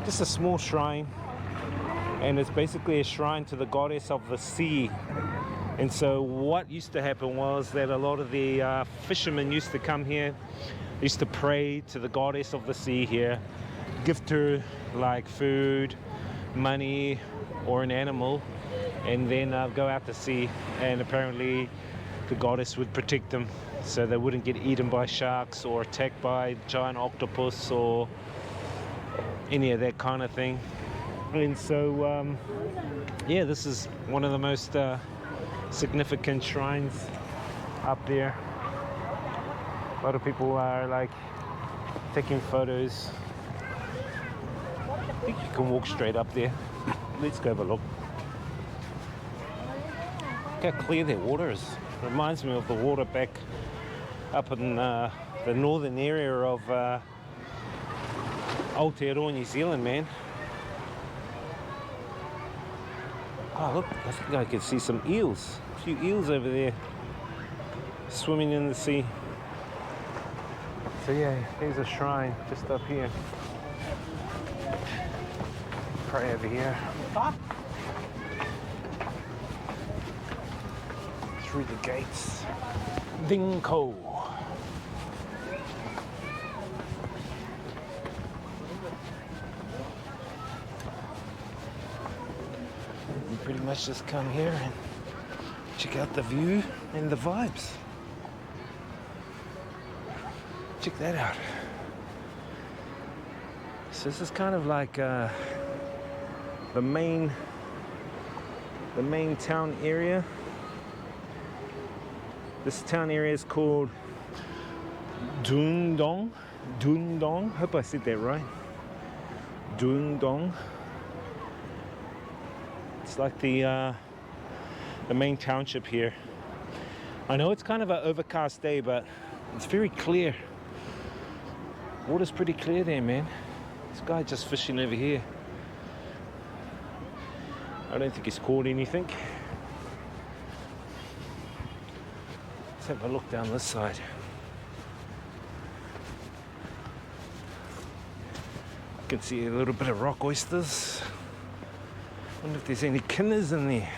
just a small shrine, and it's basically a shrine to the goddess of the sea. And so what used to happen was that a lot of the fishermen used to come here, used to pray to the goddess of the sea here, gift her like food, money, or an animal, and then go out to sea, and apparently the goddess would protect them so they wouldn't get eaten by sharks or attacked by giant octopus or any of that kind of thing. And so yeah, this is one of the most significant shrines up there. A lot of people are like taking photos. I think you can walk straight up there. Let's go have a look. Look how clear their water is. Reminds me of the water back up in the northern area of Aotearoa, New Zealand, man. Oh look, I think I can see some eels. A few eels over there swimming in the sea. So yeah, there's a shrine just up here. Pray over here. Through the gates. Dinko. You pretty much just come here and check out the view and the vibes. Check that out. So this is kind of like the main town area. This town area is called Dungdong. Hope I said that right. Dungdong. It's like the main township here. I know it's kind of an overcast day, but it's very clear. Water's pretty clear there, man. This guy just fishing over here. I don't think he's caught anything. Let's have a look down this side. I can see a little bit of rock oysters. Wonder if there's any kinners in there.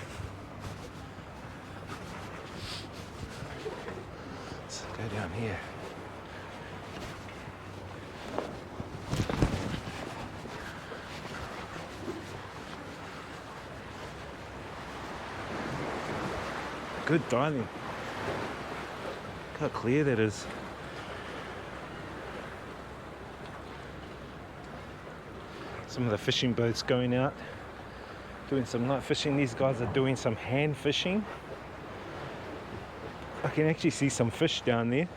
Let's go down here. Good diving. Look how clear that is. Some of the fishing boats going out, doing some night fishing. These guys are doing some hand fishing. I can actually see some fish down there.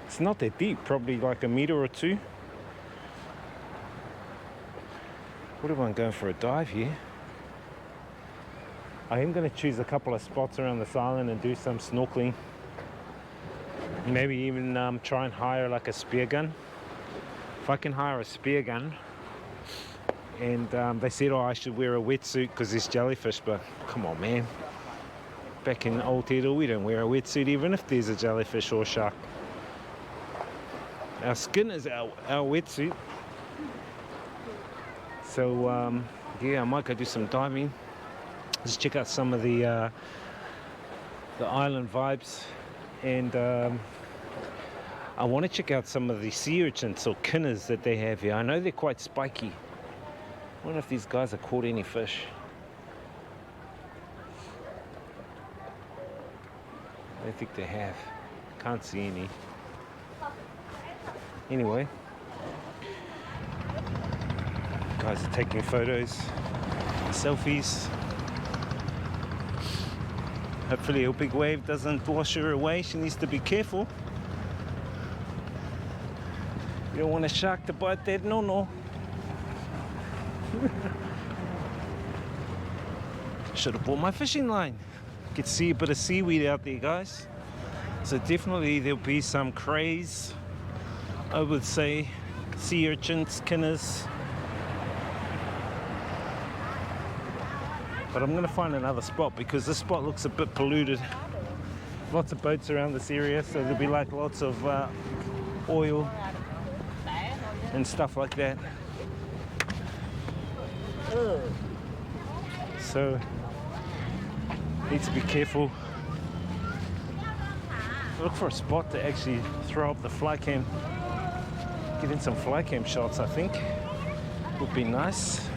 It's not that deep, probably like a meter or two. What if I'm going for a dive here? I am going to choose a couple of spots around this island and do some snorkeling. Maybe even try and hire like a spear gun. If I can hire a spear gun, and they said, oh, I should wear a wetsuit because there's jellyfish, but come on, man. Back in Aotearoa, we don't wear a wetsuit even if there's a jellyfish or shark. Our skin is our wetsuit. So yeah, I might go do some diving. Just check out some of the island vibes, and I want to check out some of the sea urchins or kinners that they have here. I know they're quite spiky. I wonder if these guys have caught any fish. I don't think they have. Can't see any. Anyway, guys are taking photos, selfies. Hopefully a big wave doesn't wash her away. She needs to be careful. You don't want a shark to bite that no. Should have bought my fishing line. You could see a bit of seaweed out there, guys. So definitely there'll be some crays. I would say sea urchins, kinners. But I'm gonna find another spot because this spot looks a bit polluted. Lots of boats around this area, so there'll be like lots of oil and stuff like that. So need to be careful. Look for a spot to actually throw up the fly cam. Get in some fly cam shots, I think. Would be nice.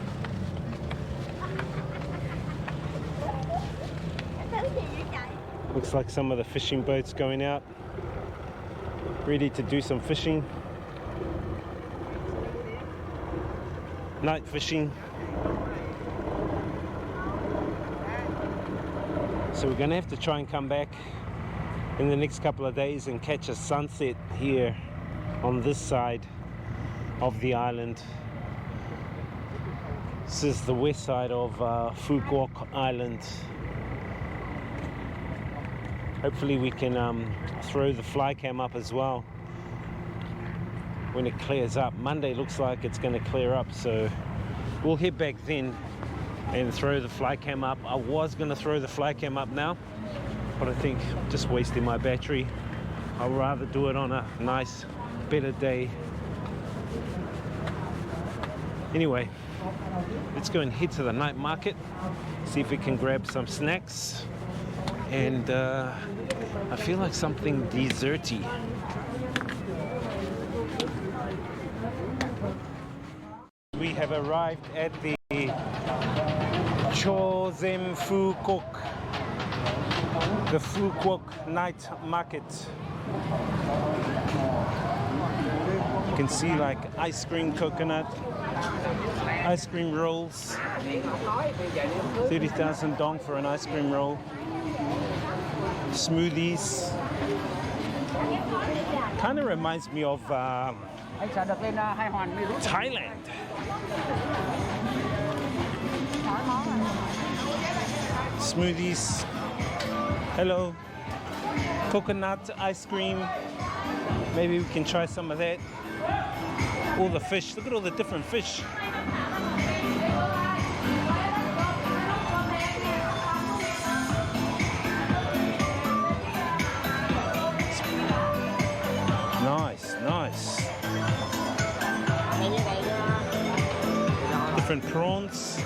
Looks like some of the fishing boats going out. Ready to do some fishing. Night fishing. So we're gonna have to try and come back in the next couple of days and catch a sunset here on this side of the island. This is the west side of Phu Quoc Island. Hopefully we can throw the fly cam up as well when it clears up. Monday looks like it's going to clear up, so we'll head back then and throw the fly cam up. I was going to throw the fly cam up now, but I think I'm just wasting my battery. I'll rather do it on a nice, better day. Anyway, let's go and head to the night market, see if we can grab some snacks, and I feel like something desserty. We have arrived at the Chozem Phu Quoc, the Phu Quoc night market. You can see like ice cream coconut, ice cream rolls, 30,000 dong for an ice cream roll, smoothies. Kind of reminds me of Thailand. Smoothies. Hello. Coconut ice cream. Maybe we can try some of that. All the fish. Look at all the different fish. Nice, nice. Different prawns.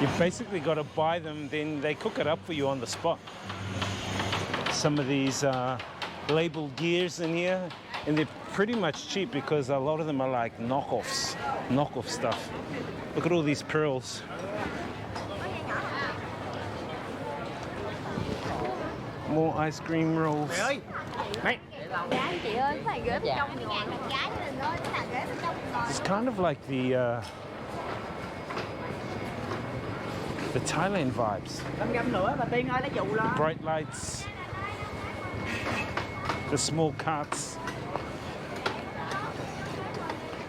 You've basically got to buy them, then they cook it up for you on the spot. Some of these labeled gears in here, and they're pretty much cheap because a lot of them are like knockoff stuff. Look at all these pearls. More ice cream rolls. It's kind of like the Thailand vibes. The bright lights, the small carts,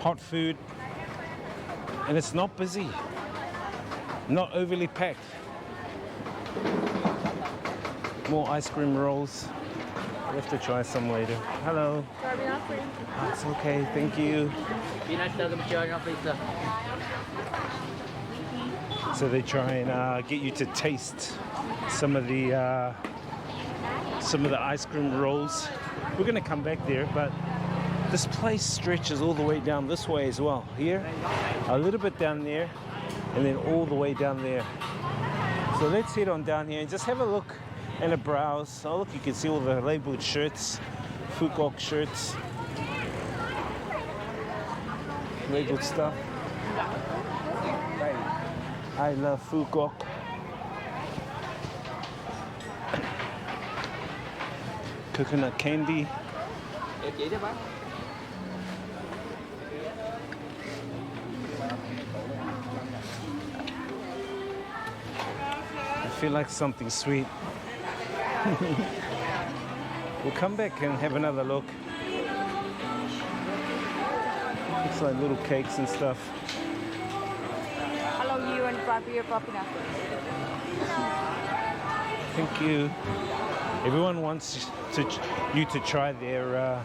hot food, and it's not busy, not overly packed. More ice cream rolls. We have to try some later. Hello. That's okay, thank you. So they try and get you to taste some of the ice cream rolls. We're gonna come back there, but this place stretches all the way down this way as well. Here, a little bit down there, and then all the way down there. So let's head on down here and just have a look and a browse. Oh look, you can see all the labeled shirts, Phu Quoc shirts, labeled stuff. I love Phu Quoc. Coconut candy. I feel like something sweet. We'll come back and have another look. Looks like little cakes and stuff. Hello, you and grab your puppy. Thank you. Everyone wants you to try their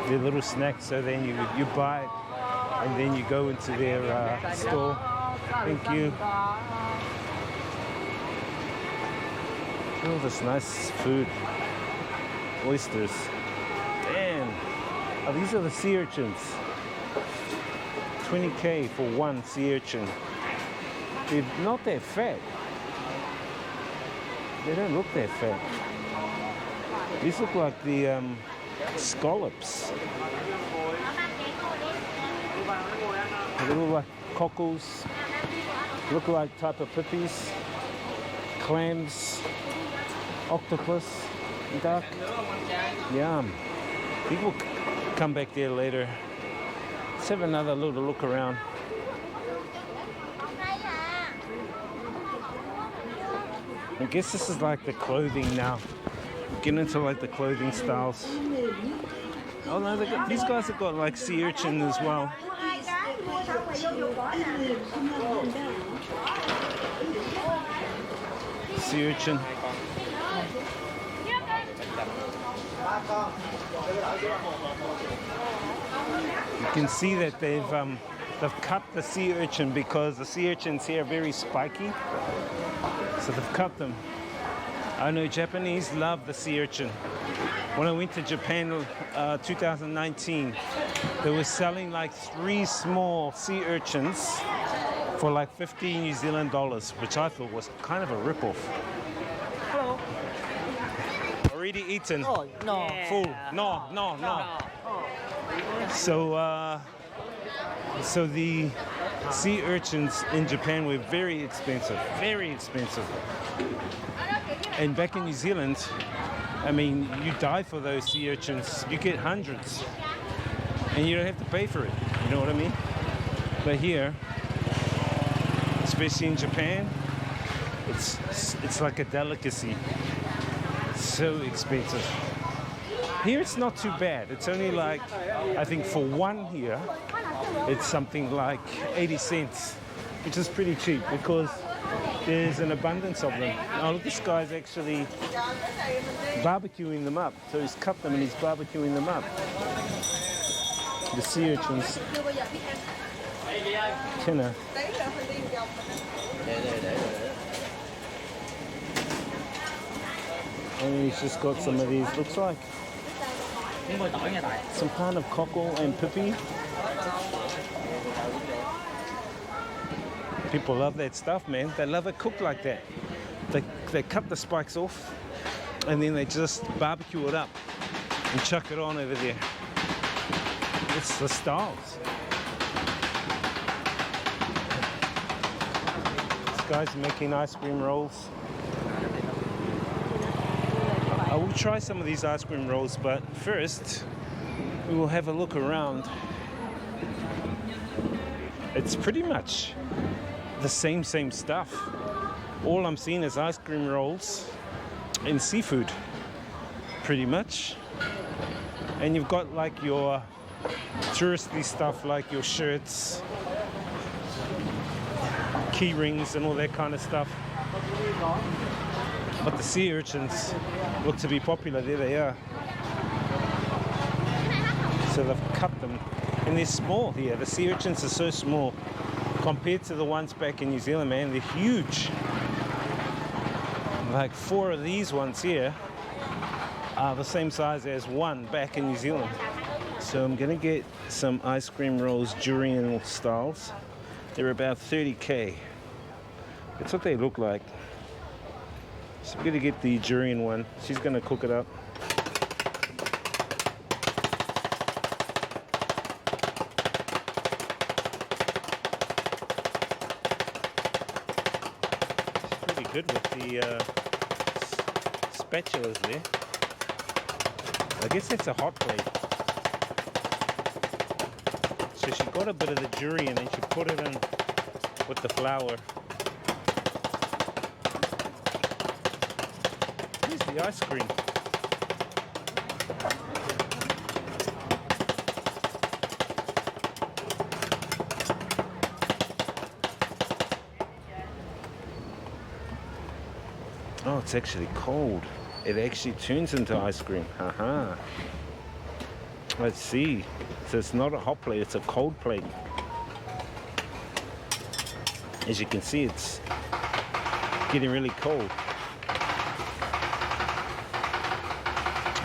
little snacks, so then you buy it. and then you go into their store. Thank you. All this nice food. Oysters. Damn. Oh, these are the sea urchins. 20k for one sea urchin. They're not that fat. They don't look that fat. These look like the scallops. They look like cockles. Look like type of pippies. Clams. Octopus. Duck. Yum. People come back there later. Let's have another little look around. I guess this is like the clothing now. Get into like the clothing styles. Oh no, these guys have got like sea urchin as well. Sea urchin. You can see that they've cut the sea urchin because the sea urchins here are very spiky. So they've cut them. I know Japanese love the sea urchin. When I went to Japan 2019, they were selling like 3 small sea urchins for like 15 New Zealand dollars, which I thought was kind of a rip-off. Hello. Already eaten? Oh, no. Full? No. So the sea urchins in Japan were very expensive. And back in New Zealand, I mean, you die for those sea urchins. You get hundreds. And you don't have to pay for it. You know what I mean? But here, especially in Japan, it's like a delicacy. It's so expensive. Here it's not too bad. It's only like, I think for one here, it's something like 80 cents, which is pretty cheap because there's an abundance of them. Oh, look, this guy's actually barbecuing them up. So he's cut them and he's barbecuing them up. The sea urchins. Tenner. And he's just got some of these, looks like some kind of cockle and pippy. People love that stuff, man. They love it cooked like that. They cut the spikes off and then they just barbecue it up and chuck it on over there. It's the styles. This guy's making ice cream rolls. I will try some of these ice cream rolls, but first we will have a look around. It's pretty much the same stuff. All I'm seeing is ice cream rolls and seafood, pretty much. And you've got like your touristy stuff like your shirts, key rings and all that kind of stuff. But the sea urchins look to be popular. There they are. So they've cut them. And they're small here. The sea urchins are so small compared to the ones back in New Zealand, man. They're huge. Like 4 of these ones here are the same size as one back in New Zealand. So I'm gonna get some ice cream rolls, durian styles. They're about 30k. That's what they look like. So I'm gonna get the durian one. She's gonna cook it up. She's pretty good with the spatulas there. I guess that's a hot plate. So she got a bit of the durian and she put it in with the flour. Here's the ice cream. Oh, it's actually cold. It actually turns into ice cream. Haha. Let's see. So it's not a hot plate, it's a cold plate. As you can see, it's getting really cold.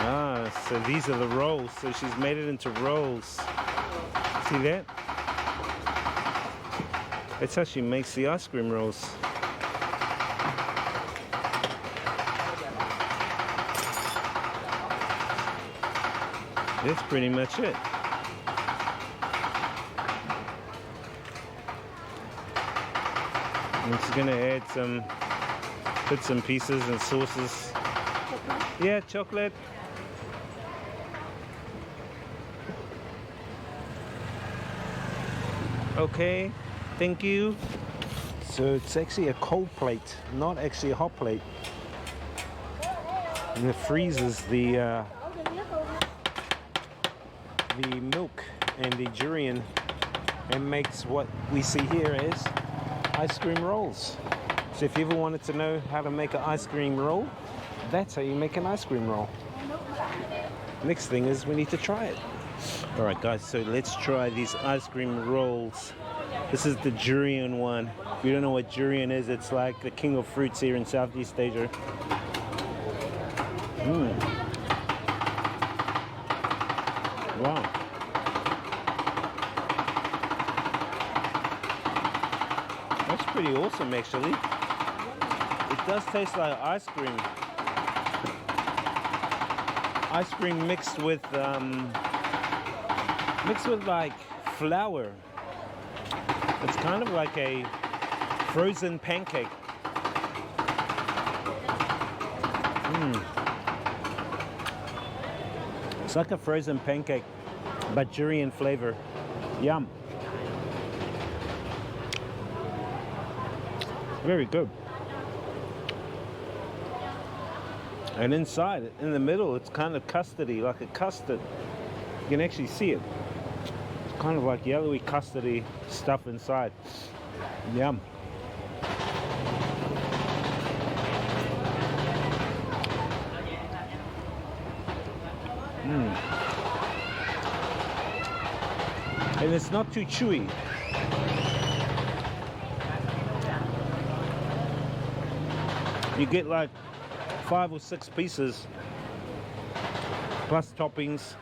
Ah, so these are the rolls. So she's made it into rolls. See that? That's how she makes the ice cream rolls. That's pretty much it. I'm just gonna add some bits and pieces and sauces. Yeah, chocolate. Okay, thank you. So it's actually a cold plate, not actually a hot plate. And it freezes the milk and the durian and makes what we see here as ice cream rolls. So if you ever wanted to know how to make an ice cream roll, that's how you make an ice cream roll. Next thing is we need to try it. All right guys, so let's try these ice cream rolls. This is the durian one. If you don't know what durian is, it's like the king of fruits here in Southeast Asia. Wow. That's pretty awesome actually. It does taste like ice cream. Ice cream mixed with like flour. It's kind of like a frozen pancake. It's like a frozen pancake, but durian flavor. Yum. Very good. And inside, in the middle, it's kind of custardy, like a custard. You can actually see it. It's kind of like yellowy custardy stuff inside. Yum. And it's not too chewy. You get like 5 or 6 pieces plus toppings.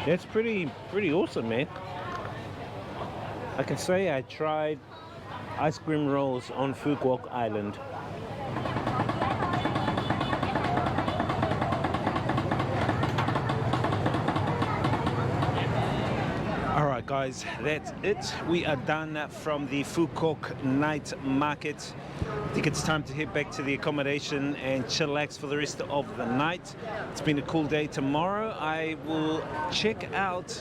That's pretty awesome, man. I can say I tried ice cream rolls on Phu Quoc Island. Alright guys, that's it. We are done from the Phu Quoc night market. I think it's time to head back to the accommodation and chillax for the rest of the night. It's been a cool day. Tomorrow I will check out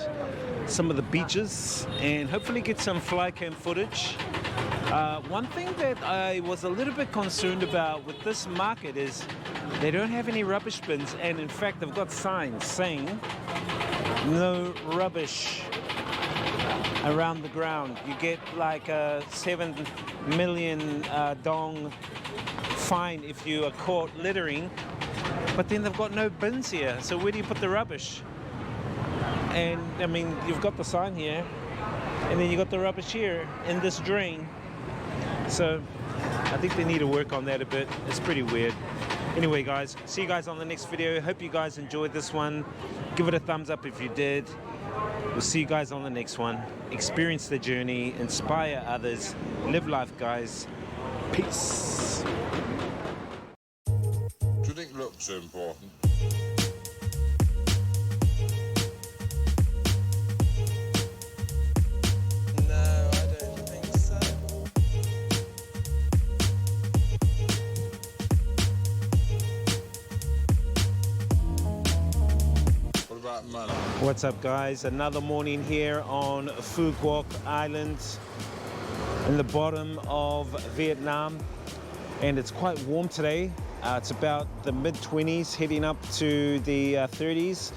some of the beaches and hopefully get some fly cam footage. One thing that I was a little bit concerned about with this market is they don't have any rubbish bins, and in fact they've got signs saying no rubbish around the ground. You get like a 7 million dong fine if you are caught littering, but then they've got no bins here, so where do you put the rubbish? And I mean, you've got the sign here and then you got the rubbish here in this drain, so I think they need to work on that a bit. It's pretty weird. Anyway guys, see you guys on the next video. Hope you guys enjoyed this one. Give it a thumbs up if you did. We'll see you guys on the next one. Experience the journey, inspire others, live life guys. Peace. Do you think looks are important? No, I don't think so. What about money? What's up guys? Another morning here on Phu Quoc Island in the bottom of Vietnam, and it's quite warm today. It's about the mid-20s heading up to the 30s,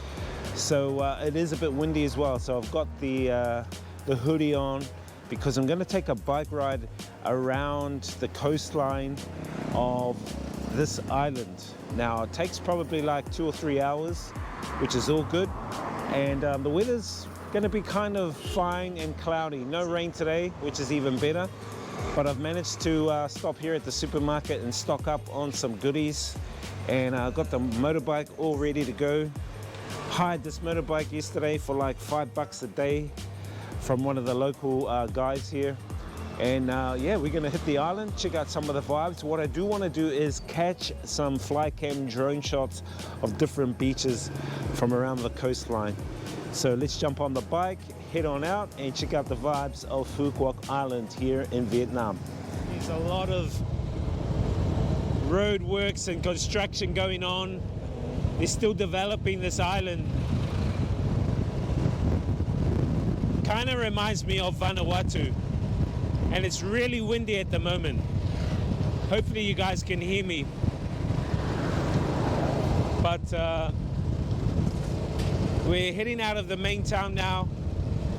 so it is a bit windy as well, so I've got the hoodie on because I'm going to take a bike ride around the coastline of this island. Now it takes probably like 2 or 3 hours, which is all good. And the weather's going to be kind of fine and cloudy. No rain today, which is even better. But I've managed to stop here at the supermarket and stock up on some goodies. And I got the motorbike all ready to go. Hired this motorbike yesterday for like $5 a day from one of the local guys here. And yeah, we're gonna hit the island, check out some of the vibes. What I do want to do is catch some fly cam drone shots of different beaches from around the coastline. So let's jump on the bike, head on out and check out the vibes of Phu Quoc Island here in Vietnam. There's a lot of road works and construction going on. They're still developing this island. Kind of reminds me of Vanuatu. And it's really windy at the moment. Hopefully you guys can hear me. But we're heading out of the main town now,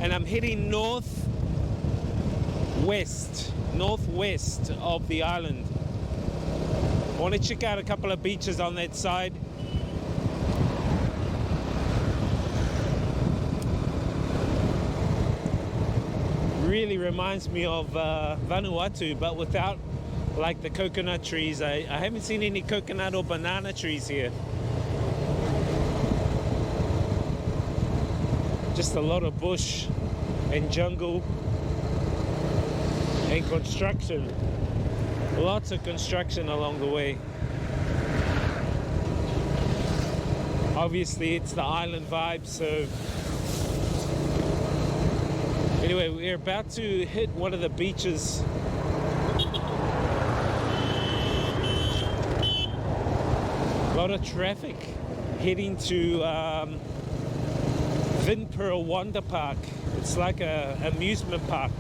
and I'm heading northwest of the island. I want to check out a couple of beaches on that side. Really reminds me of Vanuatu, but without like the coconut trees. I haven't seen any coconut or banana trees here. Just a lot of bush and jungle and construction. Lots of construction along the way. Obviously it's the island vibe, so anyway, we're about to hit one of the beaches. A lot of traffic heading to Vin Pearl Wonder Park. It's like a amusement park.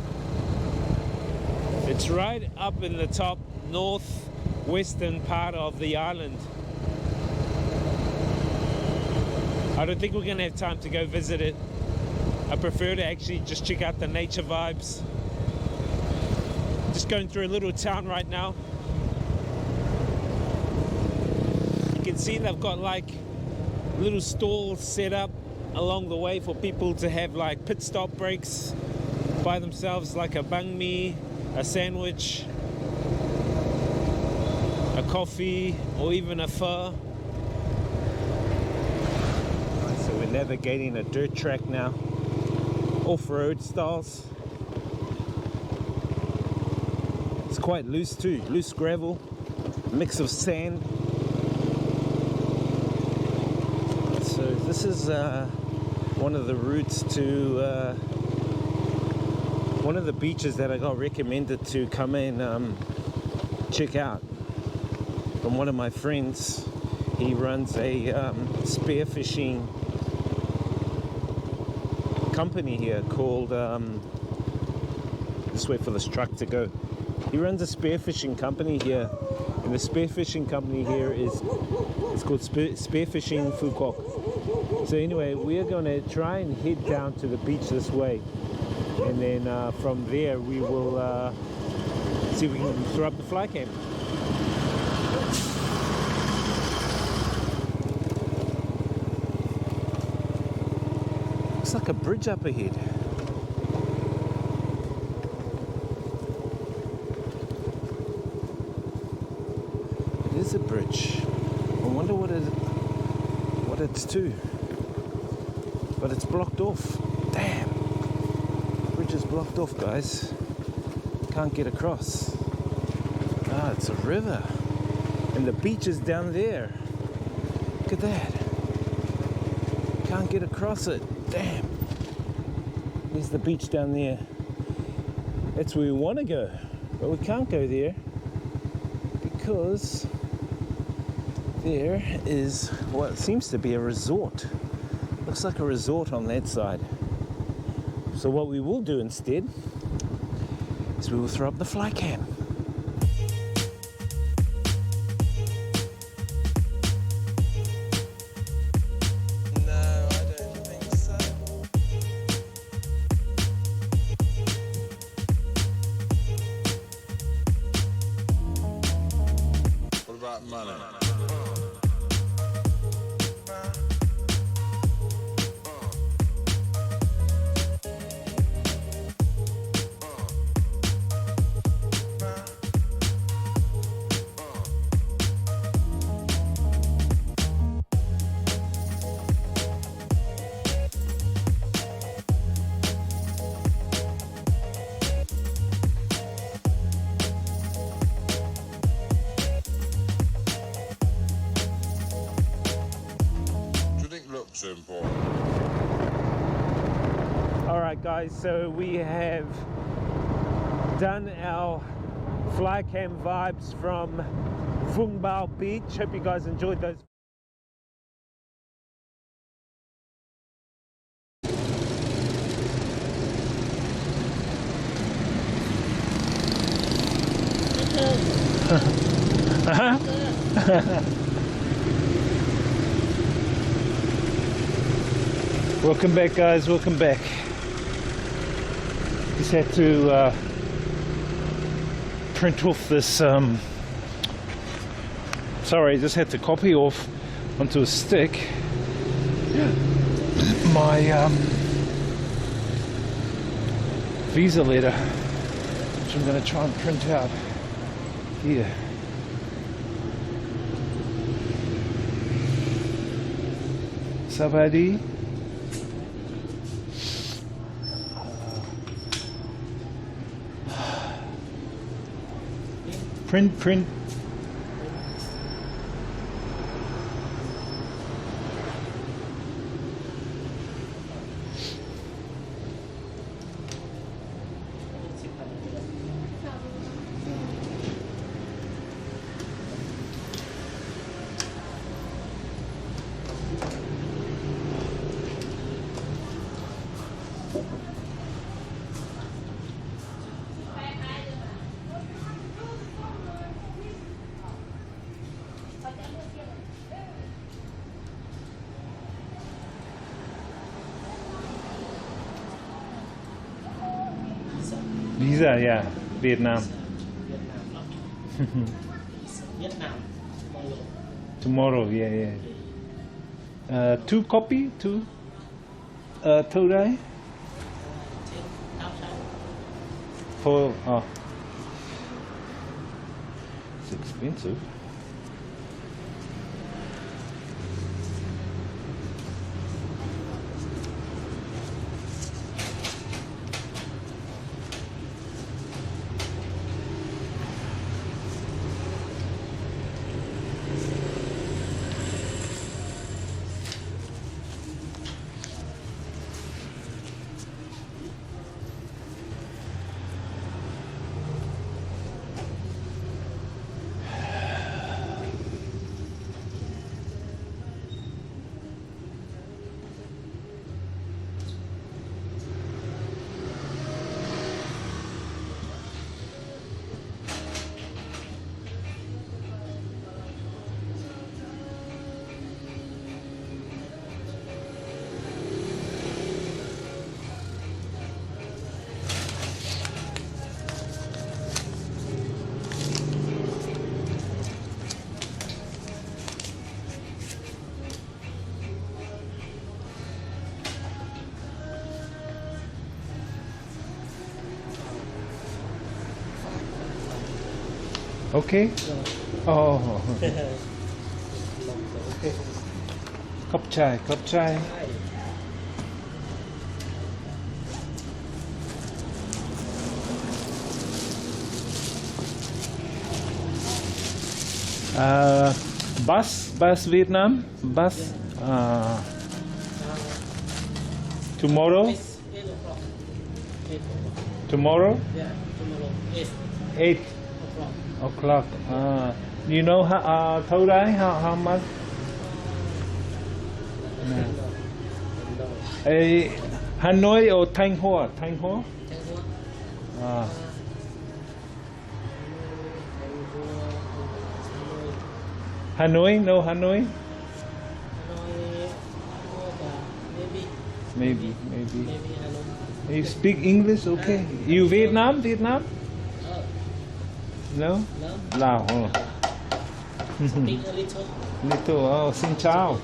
It's right up in the top northwestern part of the island. I don't think we're gonna have time to go visit it. I prefer to actually just check out the nature vibes. Just going through a little town right now. You can see they've got like little stalls set up along the way for people to have like pit stop breaks by themselves, like a banh mi, a sandwich, a coffee, or even a pho. So we're navigating a dirt track now. Off-road styles. It's quite loose too, loose gravel, mix of sand. So this is one of the routes to one of the beaches that I got recommended to come and check out from one of my friends. He runs a spearfishing company here called just wait for this truck to go. He runs a spearfishing company here, and the spearfishing company here is called Spearfishing Phu Quoc. So anyway, we are going to try and head down to the beach this way, and then from there we will see if we can throw up the fly cam. Looks like a bridge up ahead. It is a bridge. I wonder what it's to. But it's blocked off. Damn. Bridge is blocked off, guys. Can't get across. Ah, it's a river. And the beach is down there. Look at that. Can't get across it. Damn. There's the beach down there. That's where we want to go. But we can't go there because there is what seems to be a resort. Looks like a resort on that side. So what we will do instead is we will throw up the fly cam. No, I don't think so. What about money? important. Alright guys, so we have done our fly cam vibes from Vung Bao Beach. Hope you guys enjoyed those. Welcome back guys, welcome back. Just had to print off this sorry, just had to copy off onto a stick my visa letter, which I'm going to try and print out here. Savadi. Print. Visa, yeah, Vietnam. Vietnam Tomorrow, yeah. Two copy, two. Today. For it's expensive. Okay. Oh. okay. Cup chai. Bus Vietnam. Bus. Tomorrow. 8 o'clock. 8 o'clock. Tomorrow. Yeah, tomorrow. 8 o'clock. You know how today how much? No. Hanoi or Thanh Hoa? Hanoi? No Hanoi? Maybe. You speak English? Okay. You Vietnam? No? Lao. Oh. Speak a little. Little. Oh, xin chào.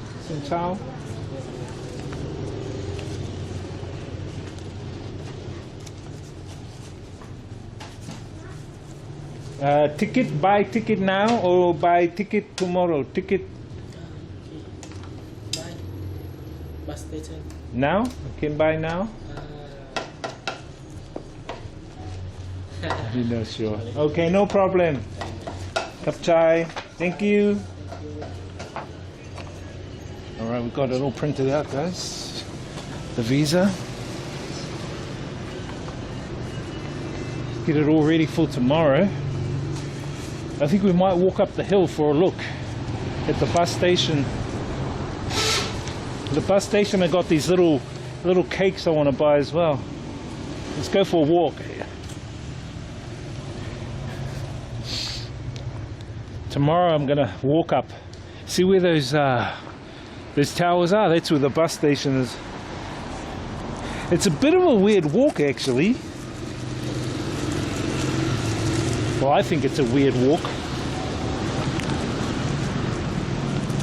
Buy ticket now or buy ticket tomorrow? Ticket Bye. Bus station. now? Can buy now? You're not sure. Okay, no problem. Cup chai. Thank you. All right. Alright, we've got it all printed out, guys. The visa. Get it all ready for tomorrow. I think we might walk up the hill for a look at the bus station. The bus station, I got these little cakes I want to buy as well. Let's go for a walk. Tomorrow I'm gonna walk up, see where those towers are. That's where the bus station is. It's a bit of a weird walk, actually. Well, I think it's a weird walk.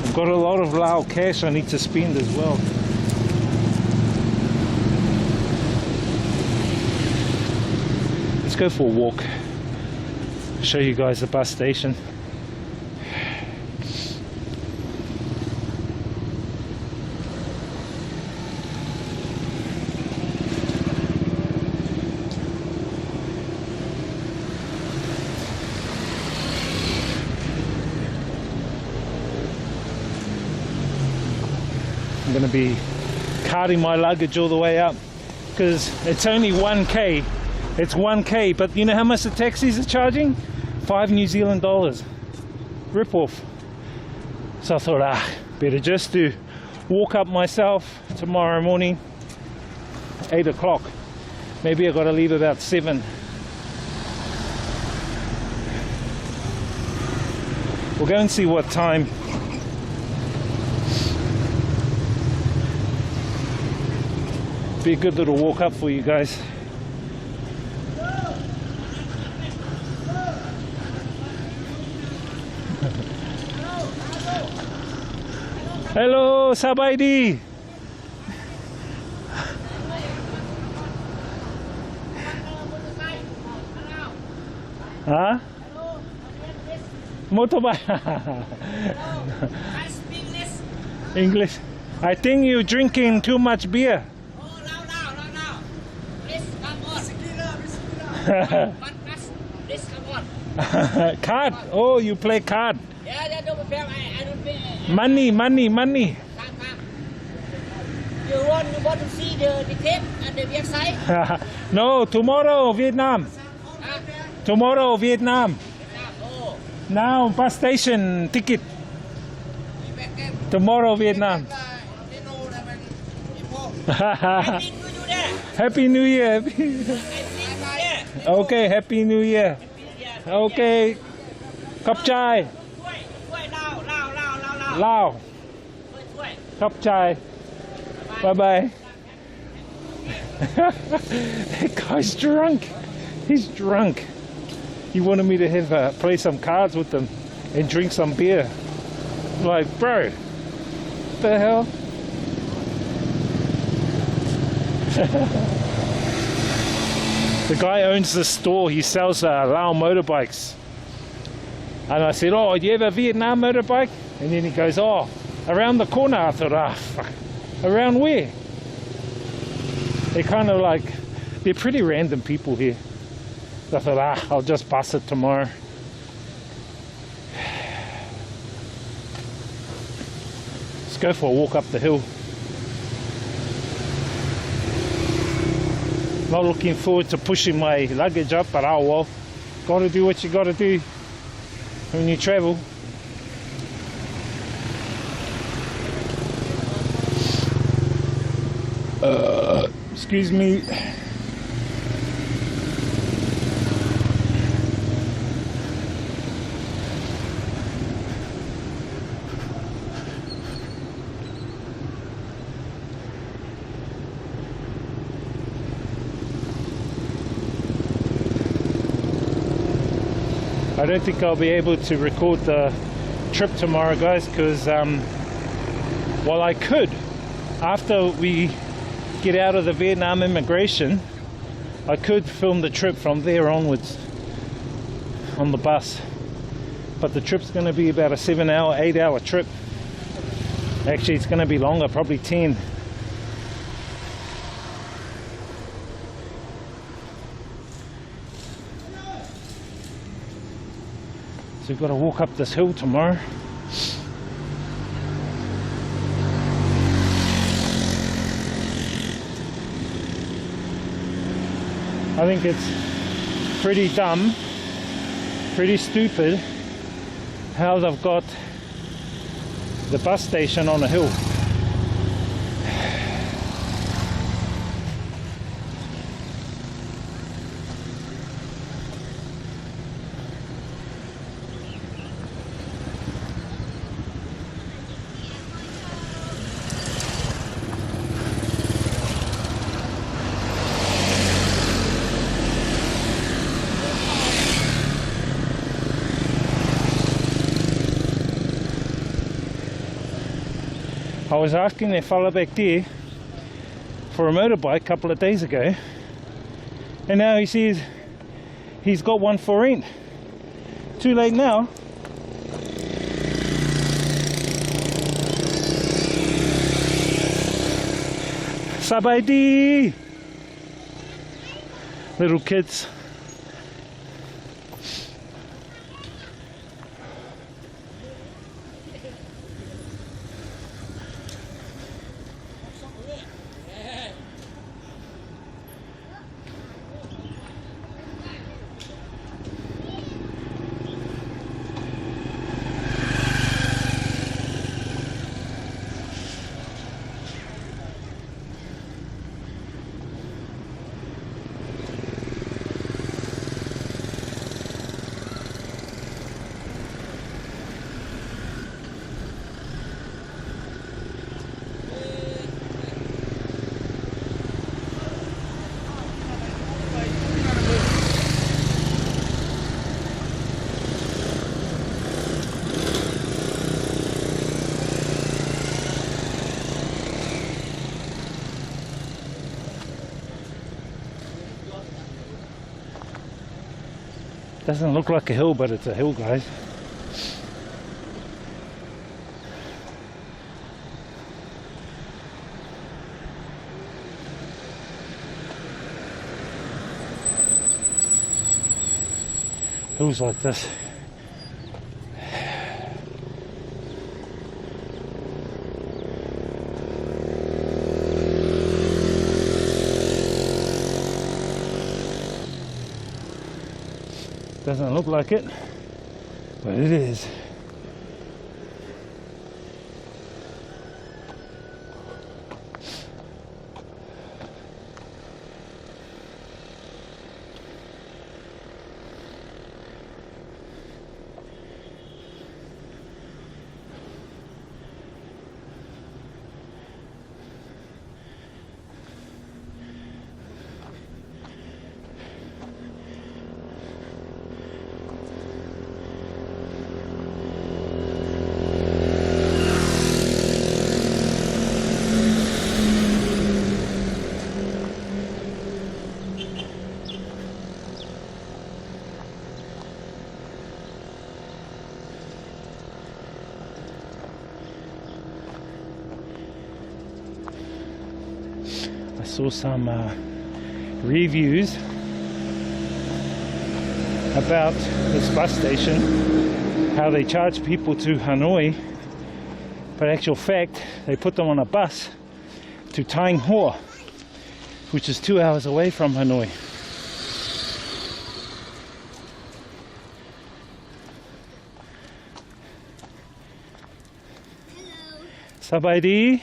I've got a lot of Lao cash I need to spend as well. Let's go for a walk. Show you guys the bus station. I'm going to be carting my luggage all the way up because it's only 1k. It's 1k, but you know how much the taxis are charging? 5 New Zealand dollars. Rip off. So I thought, better just to walk up myself tomorrow morning, 8 o'clock. Maybe I got to leave about 7. We'll go and see what time. Be a good little walk up for you guys. Hello, Sabaidi. Huh? Motorbike. English. I think you're drinking too much beer. Card. Oh, you play card. I don't pay. Money. You want to see the tape and the website? No, tomorrow Vietnam. Tomorrow Vietnam. Oh. Now bus station ticket. Tomorrow Vietnam. Happy New Year. Okay, Happy New Year. Okay. Khop chai. Lao. Khop chai. Bye bye. That guy's drunk. He's drunk. He wanted me to have play some cards with him and drink some beer. I'm like, bro, what the hell? The guy owns the store. He sells Lao motorbikes. And I said, oh, do you have a Vietnam motorbike? And then he goes, oh, around the corner. I thought, fuck. Around where? They're kind of like, they're pretty random people here. I thought, I'll just bus it tomorrow. Let's go for a walk up the hill. Not looking forward to pushing my luggage up, but oh well. Gotta do what you gotta do when you travel. Excuse me. I don't think I'll be able to record the trip tomorrow, guys, because well, I could. After we get out of the Vietnam immigration, I could film the trip from there onwards on the bus. But the trip's going to be about a 7-hour, 8-hour trip. Actually, it's going to be longer, probably 10. So we've got to walk up this hill tomorrow. I think it's pretty dumb, pretty stupid how they've got the bus station on a hill. I was asking that fella back there for a motorbike a couple of days ago, and now he says he's got one for rent. Too late now. Sabaidi! Little kids. Doesn't look like a hill, but it's a hill, guys. Hills like this. Doesn't look like it, but it is. I saw some reviews about this bus station, how they charge people to Hanoi, but actual fact they put them on a bus to Thay, which is 2 hours away from Hanoi. Sabaidi.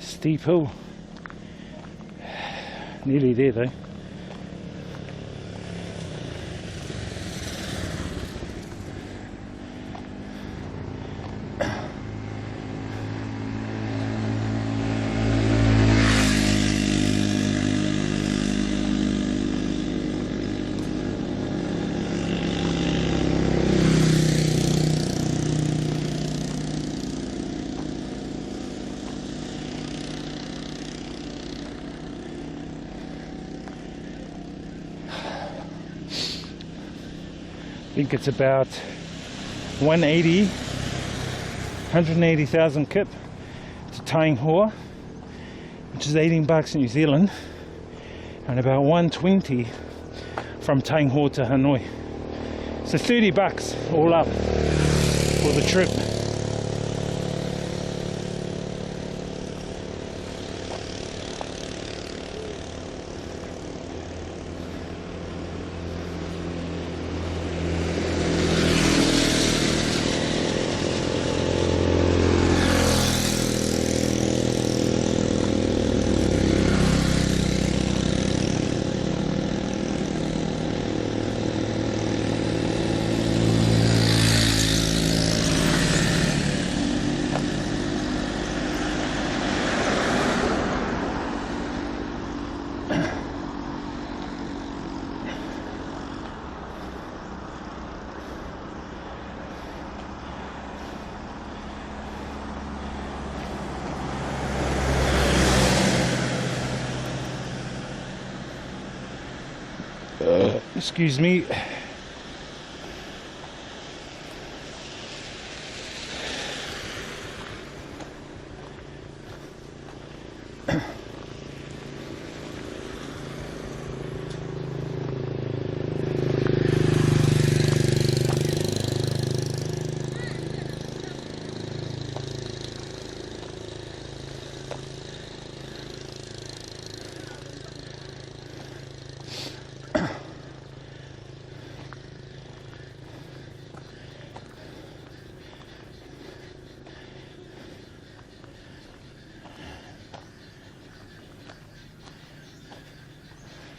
Steep hill. Nearly there though. think it's about 180,000 kip to Thay, which is $18 in New Zealand, and about 120 from Thay to Hanoi. So $30 all up for the trip. Excuse me.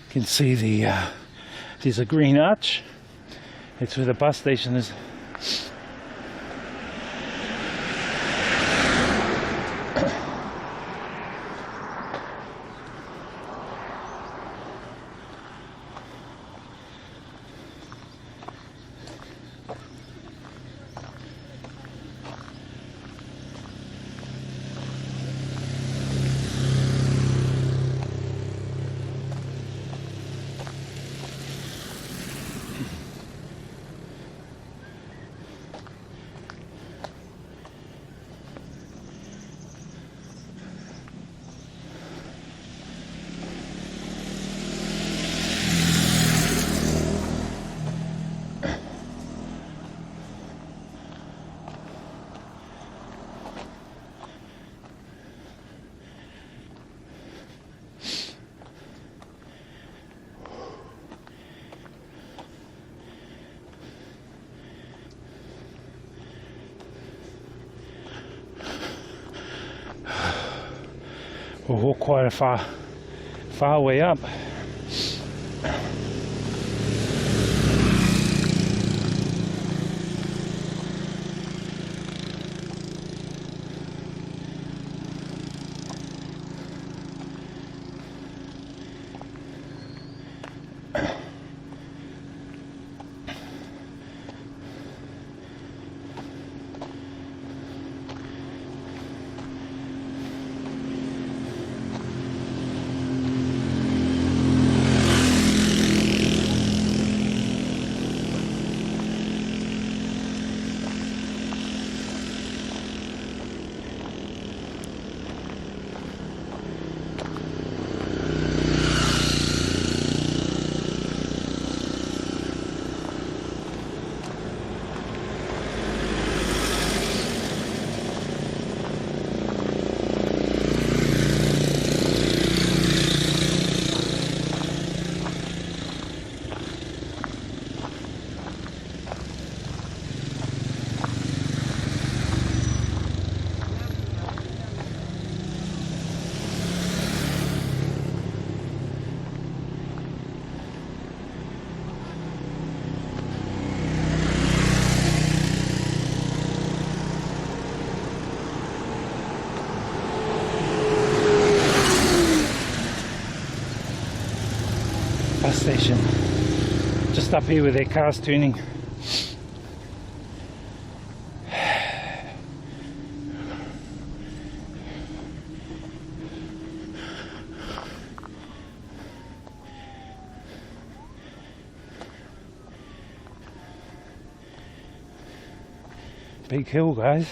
You can see there's a green arch. It's where the bus station is. We'll walk quite a far way up. Bus station just up here with their cars tuning. big hill, guys.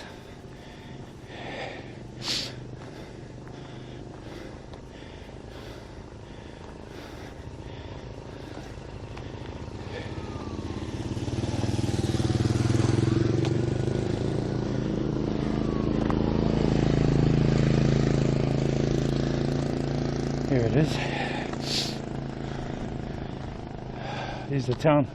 Here it is. Here's the town.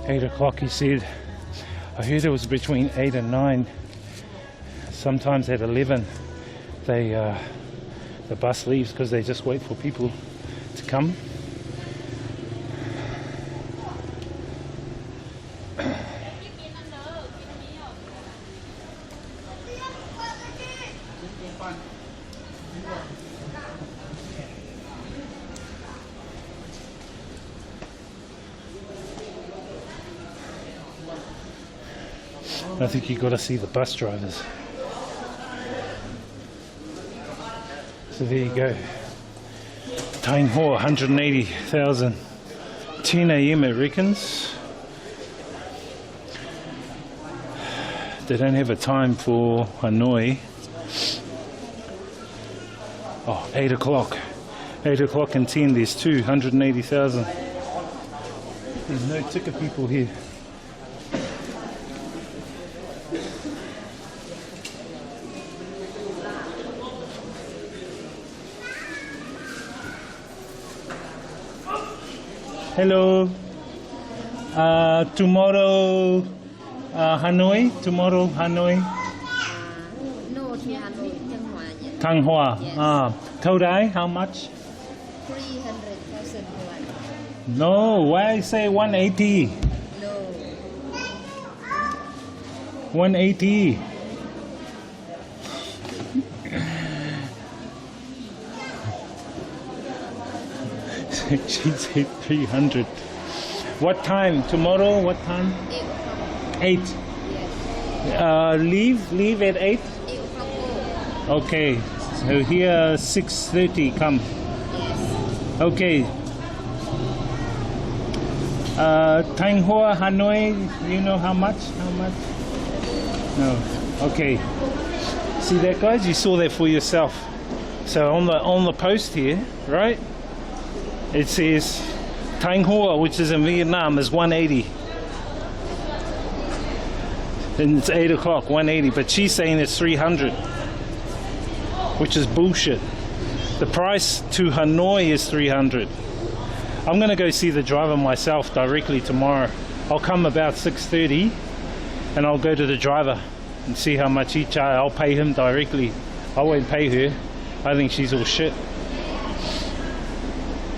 Eight o'clock, he said. I heard it was between 8 and 9. Sometimes at 11 the bus leaves because they just wait for people to come. I think you got to see the bus drivers. So there you go. Tying Hoa, 180,000. 10 a.m. it reckons. They don't have a time for Hanoi. Oh, 8 o'clock. 8 o'clock and 10, there's 280,000. There's no ticket people here. Hello. Tomorrow Hanoi. Tomorrow Hanoi. No, to Hanoi, Thanh Hoa. Yes. Thâu đái, how much? 300,000 yuan. No, why I say 180? No. 180. She said 300. What time? Tomorrow? What time? 8 o'clock. 8. Yes. Leave at 8? 8 o'clock. Okay. So here 6:30 come. Yes. Okay. Thanh Hoa, Hanoi, you know how much? How much? No. Okay. See that, guys? You saw that for yourself. So on the post here, right? It says Thanh Hoa, which is in Vietnam, is 180. And it's 8 o'clock, 180. But she's saying it's 300, which is bullshit. The price to Hanoi is 300. I'm going to go see the driver myself directly tomorrow. I'll come about 6:30 and I'll go to the driver and see how much he charges. I'll pay him directly. I won't pay her. I think she's all shit.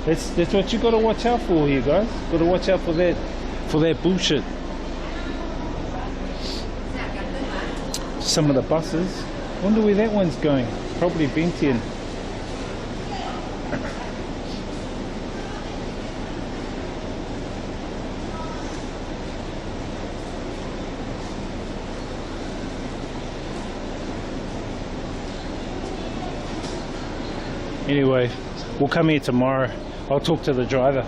That's what you got to watch out for here, guys. Got to watch out for that bullshit. some of the buses. Wonder where that one's going. Probably Bentian. Anyway, we'll come here tomorrow. I'll talk to the driver.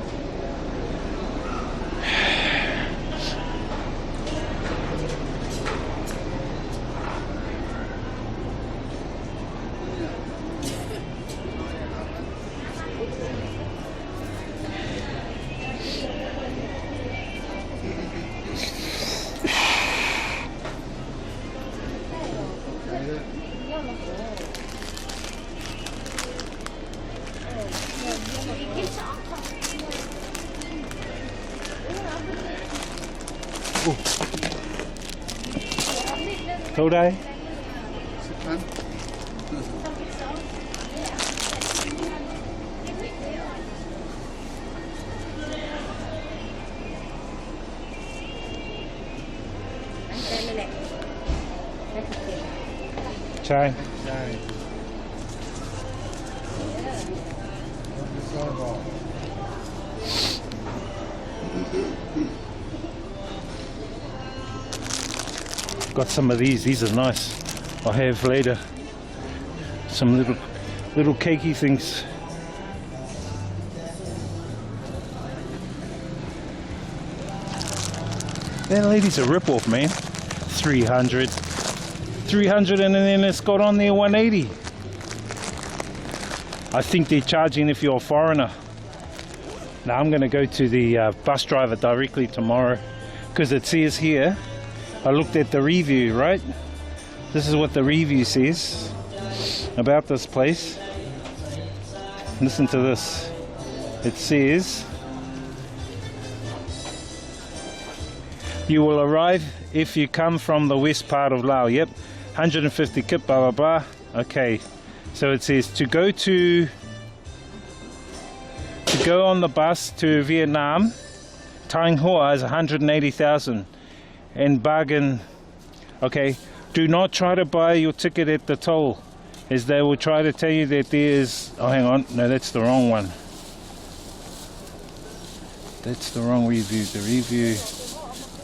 Đâu đây? Chai. Got some of these are nice. I'll have later some little cakey things. That lady's a rip-off, man. 300 and then it's got on there 180. I think they're charging if you're a foreigner. Now I'm going to go to the bus driver directly tomorrow, because it says here, I looked at the review, right? This is what the review says about this place. Listen to this. It says, you will arrive if you come from the west part of Laos. Yep, 150 kip, blah blah blah. Okay, so it says to go on the bus to Vietnam, Thanh Hoa is 180,000, and bargain. Okay, do not try to buy your ticket at the toll, as they will try to tell you that there's, oh hang on, no, that's the wrong one. That's the wrong review. The review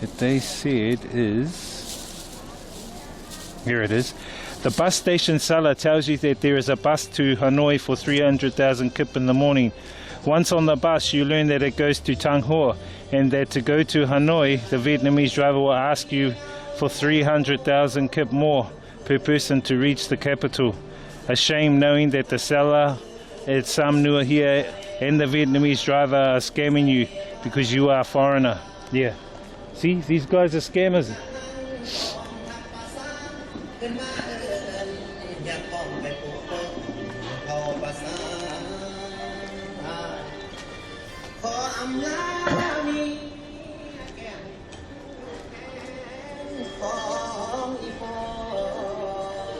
that they said is, here it is. The bus station seller tells you that there is a bus to Hanoi for 300,000 kip in the morning. Once on the bus, you learn that it goes to Thanh Hoa, and that to go to Hanoi, the Vietnamese driver will ask you for 300,000 kip more per person to reach the capital. A shame knowing that the seller at Sam Nua here and the Vietnamese driver are scamming you because you are a foreigner. Yeah. See, these guys are scammers.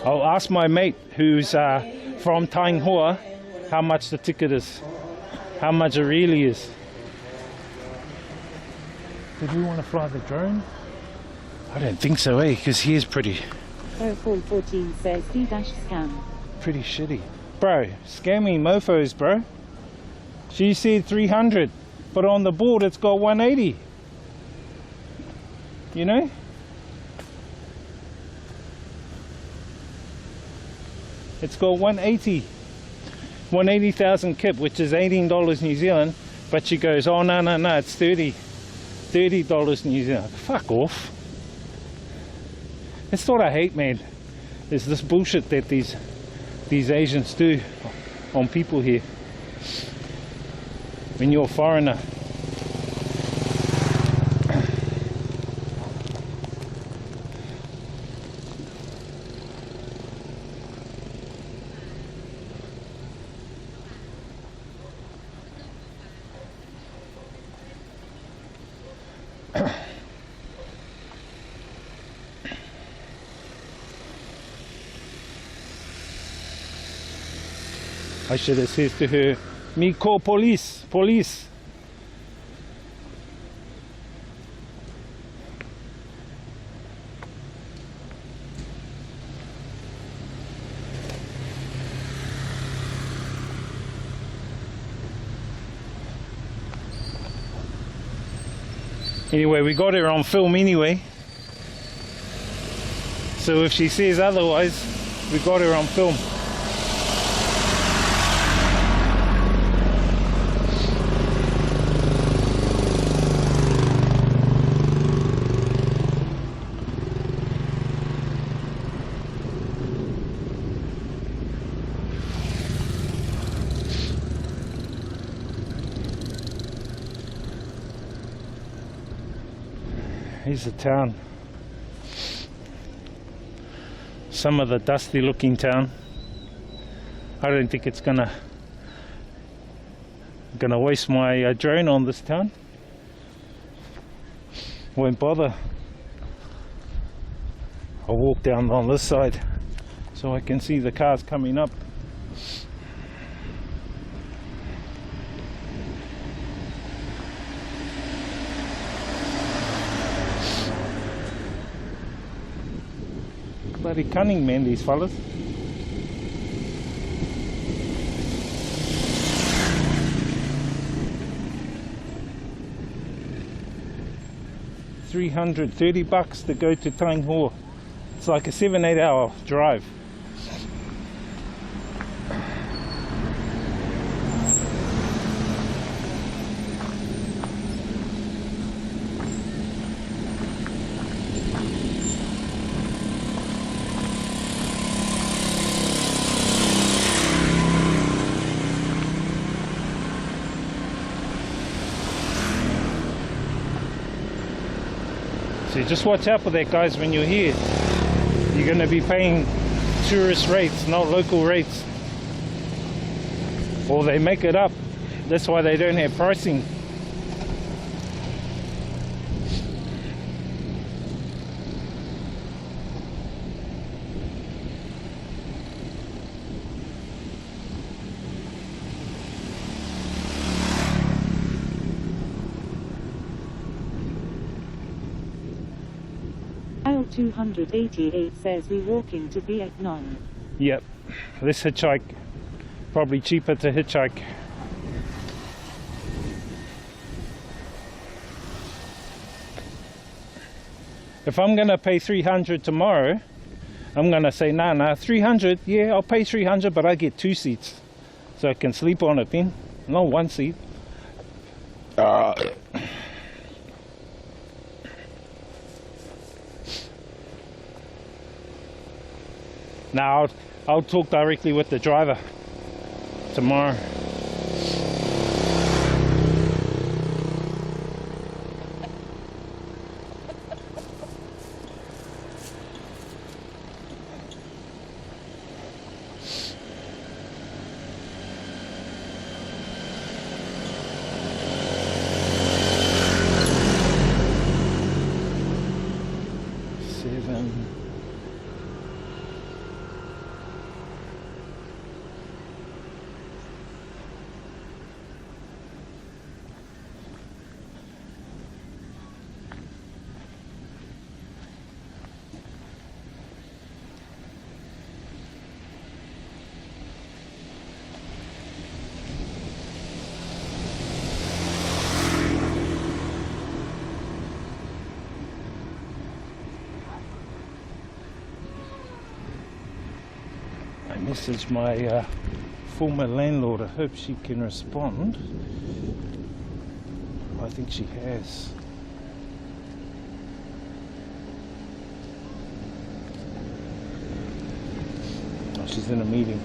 I'll ask my mate who's from Thanh Hoa how much the ticket is, how much it really is. Did we want to fly the drone? I don't think so, because he is pretty. 0414 says D-scam. Pretty shitty. Bro, scamming mofos, bro. She said 300, but on the board it's got 180. You know? It's got 180. 180,000 kip, which is $18 New Zealand, but she goes, oh no, it's $30 New Zealand. Fuck off. That's what I hate, man. There's this bullshit that these Asians do on people here. When you're a foreigner. I should have said to her, me call police. Anyway, we got her on film anyway. So if she says otherwise, we got her on film. Here's the town. Some of the dusty looking town. I don't think it's gonna waste my drone on this town. Won't bother. I'll walk down on this side so I can see the cars coming up. Bloody cunning, man, these fellas. $330 to go to Thay. It's like a 7-8 hour drive. So just watch out for that, guys, when you're here. You're going to be paying tourist rates, not local rates. Or they make it up. That's why they don't have pricing. L288 says we walking to Vietnam. Yep, let's hitchhike. Probably cheaper to hitchhike. If I'm gonna pay 300 tomorrow, I'm gonna say nah, 300, yeah, I'll pay 300, but I get 2 seats. So I can sleep on it then, not 1 seat. Now I'll talk directly with the driver tomorrow. I messaged my former landlord. I hope she can respond. I think she has. Oh, she's in a meeting.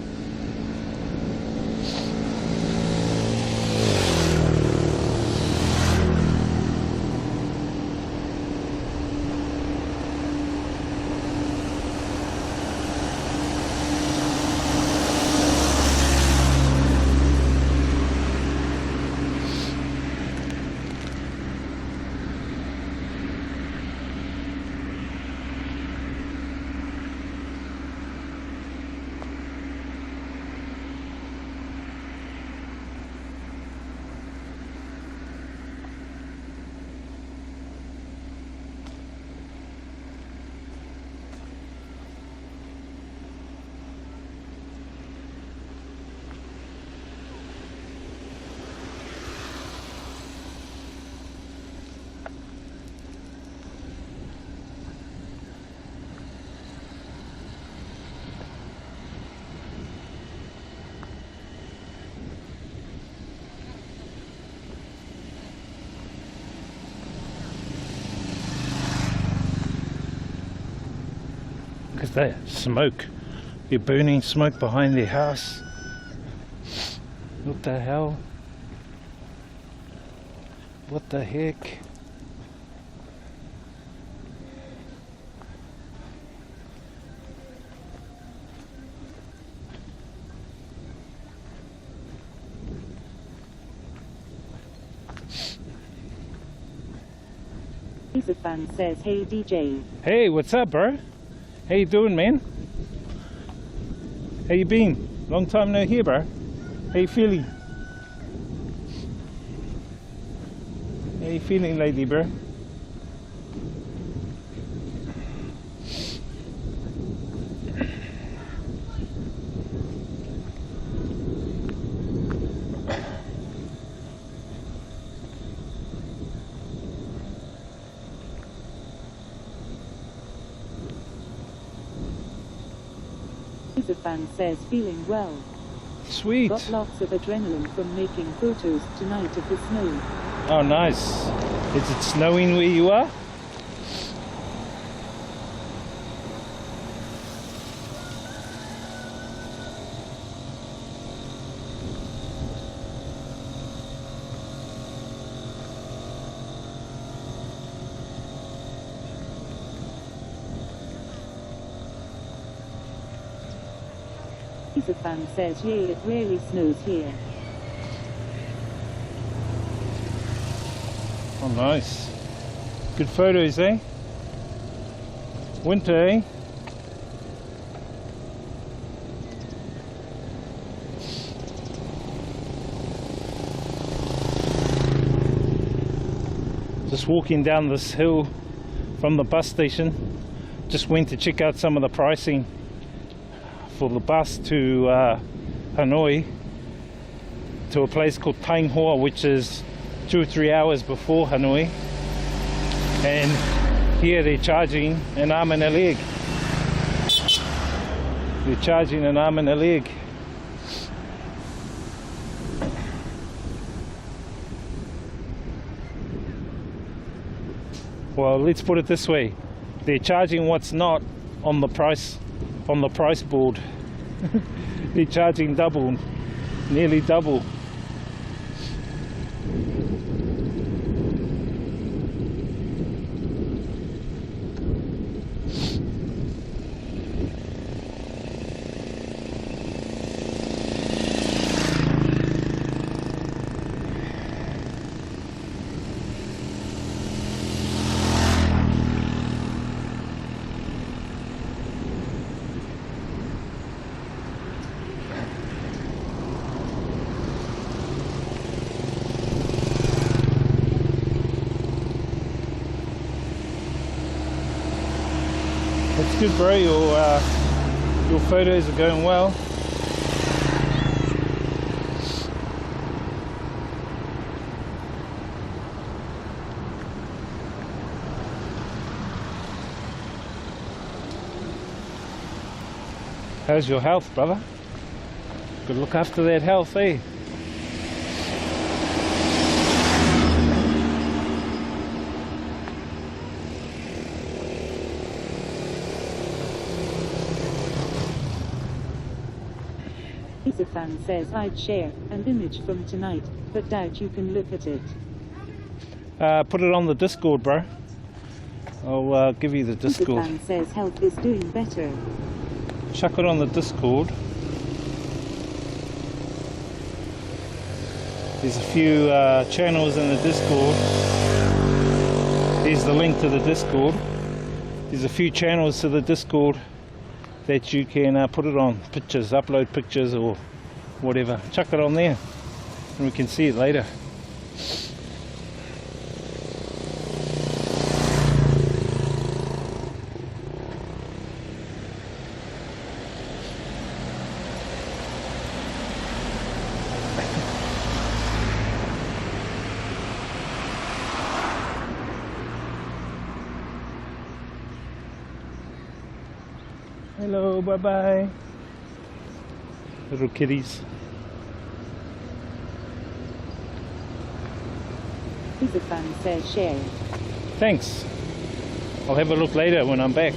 Look at that smoke. They're burning smoke behind their house. What the hell? What the heck? Fan says, hey DJ. Hey, what's up, bro? How you doing, man? How you been? Long time no hear, bro. How you feeling? How you feeling, lady, bro? Fan says, feeling well. Sweet. Got lots of adrenaline from making photos tonight of the snow. Oh, nice. Is it snowing where you are? Fan says, yeah, it rarely snows here. Oh, nice. Good photos, eh? Winter, eh? Just walking down this hill from the bus station. Just went to check out some of the pricing for the bus to Hanoi, to a place called thay, which is 2 or 3 hours before Hanoi, and here they're charging an arm and a leg. They're charging an arm and a leg. Well, let's put it this way, they're charging what's not on the price board. They're charging double, nearly double. That's good, bro. Your photos are going well. How's your health, brother? Good, look after that health, eh? Fan says, I'd share an image from tonight, but doubt you can look at it. Put it on the Discord, bro. I'll give you the Discord. Fan says, health is doing better. Chuck it on the Discord. There's a few channels in the Discord. Here's the link to the Discord. There's a few channels to the Discord that you can put it on, pictures, upload pictures or whatever. Chuck it on there and we can see it later. Hello, bye-bye. Little kitties. Fan says, share. Thanks. I'll have a look later when I'm back.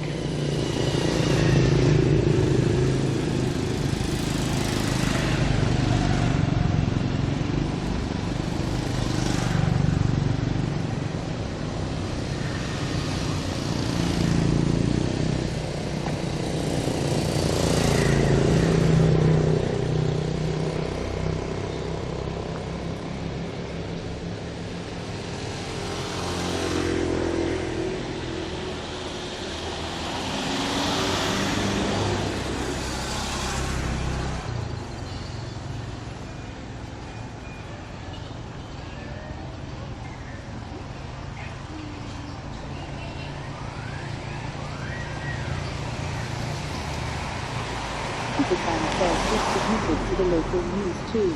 just submitted to the local news too.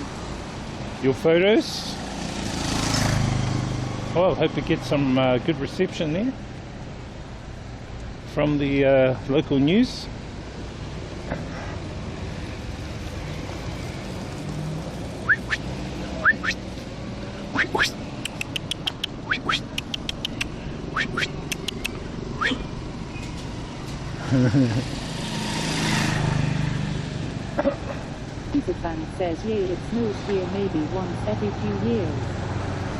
Your photos? Well, hope you get some good reception there from the local news. Fan says, yeah, it snows here maybe once every few years.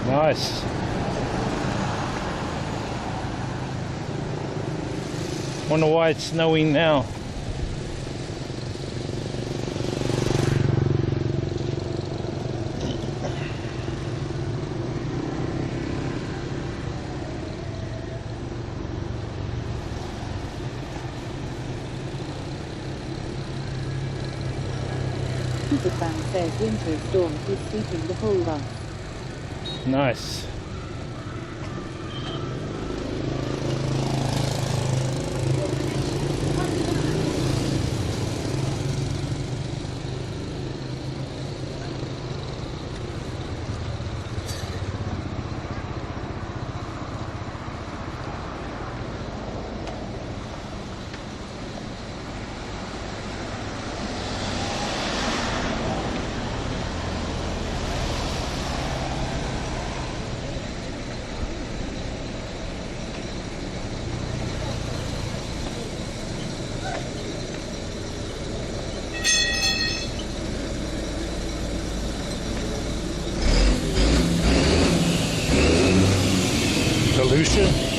Nice. Wonder why it's snowing now. Fan says winter storm is sweeping the whole lot. Nice. Pollution.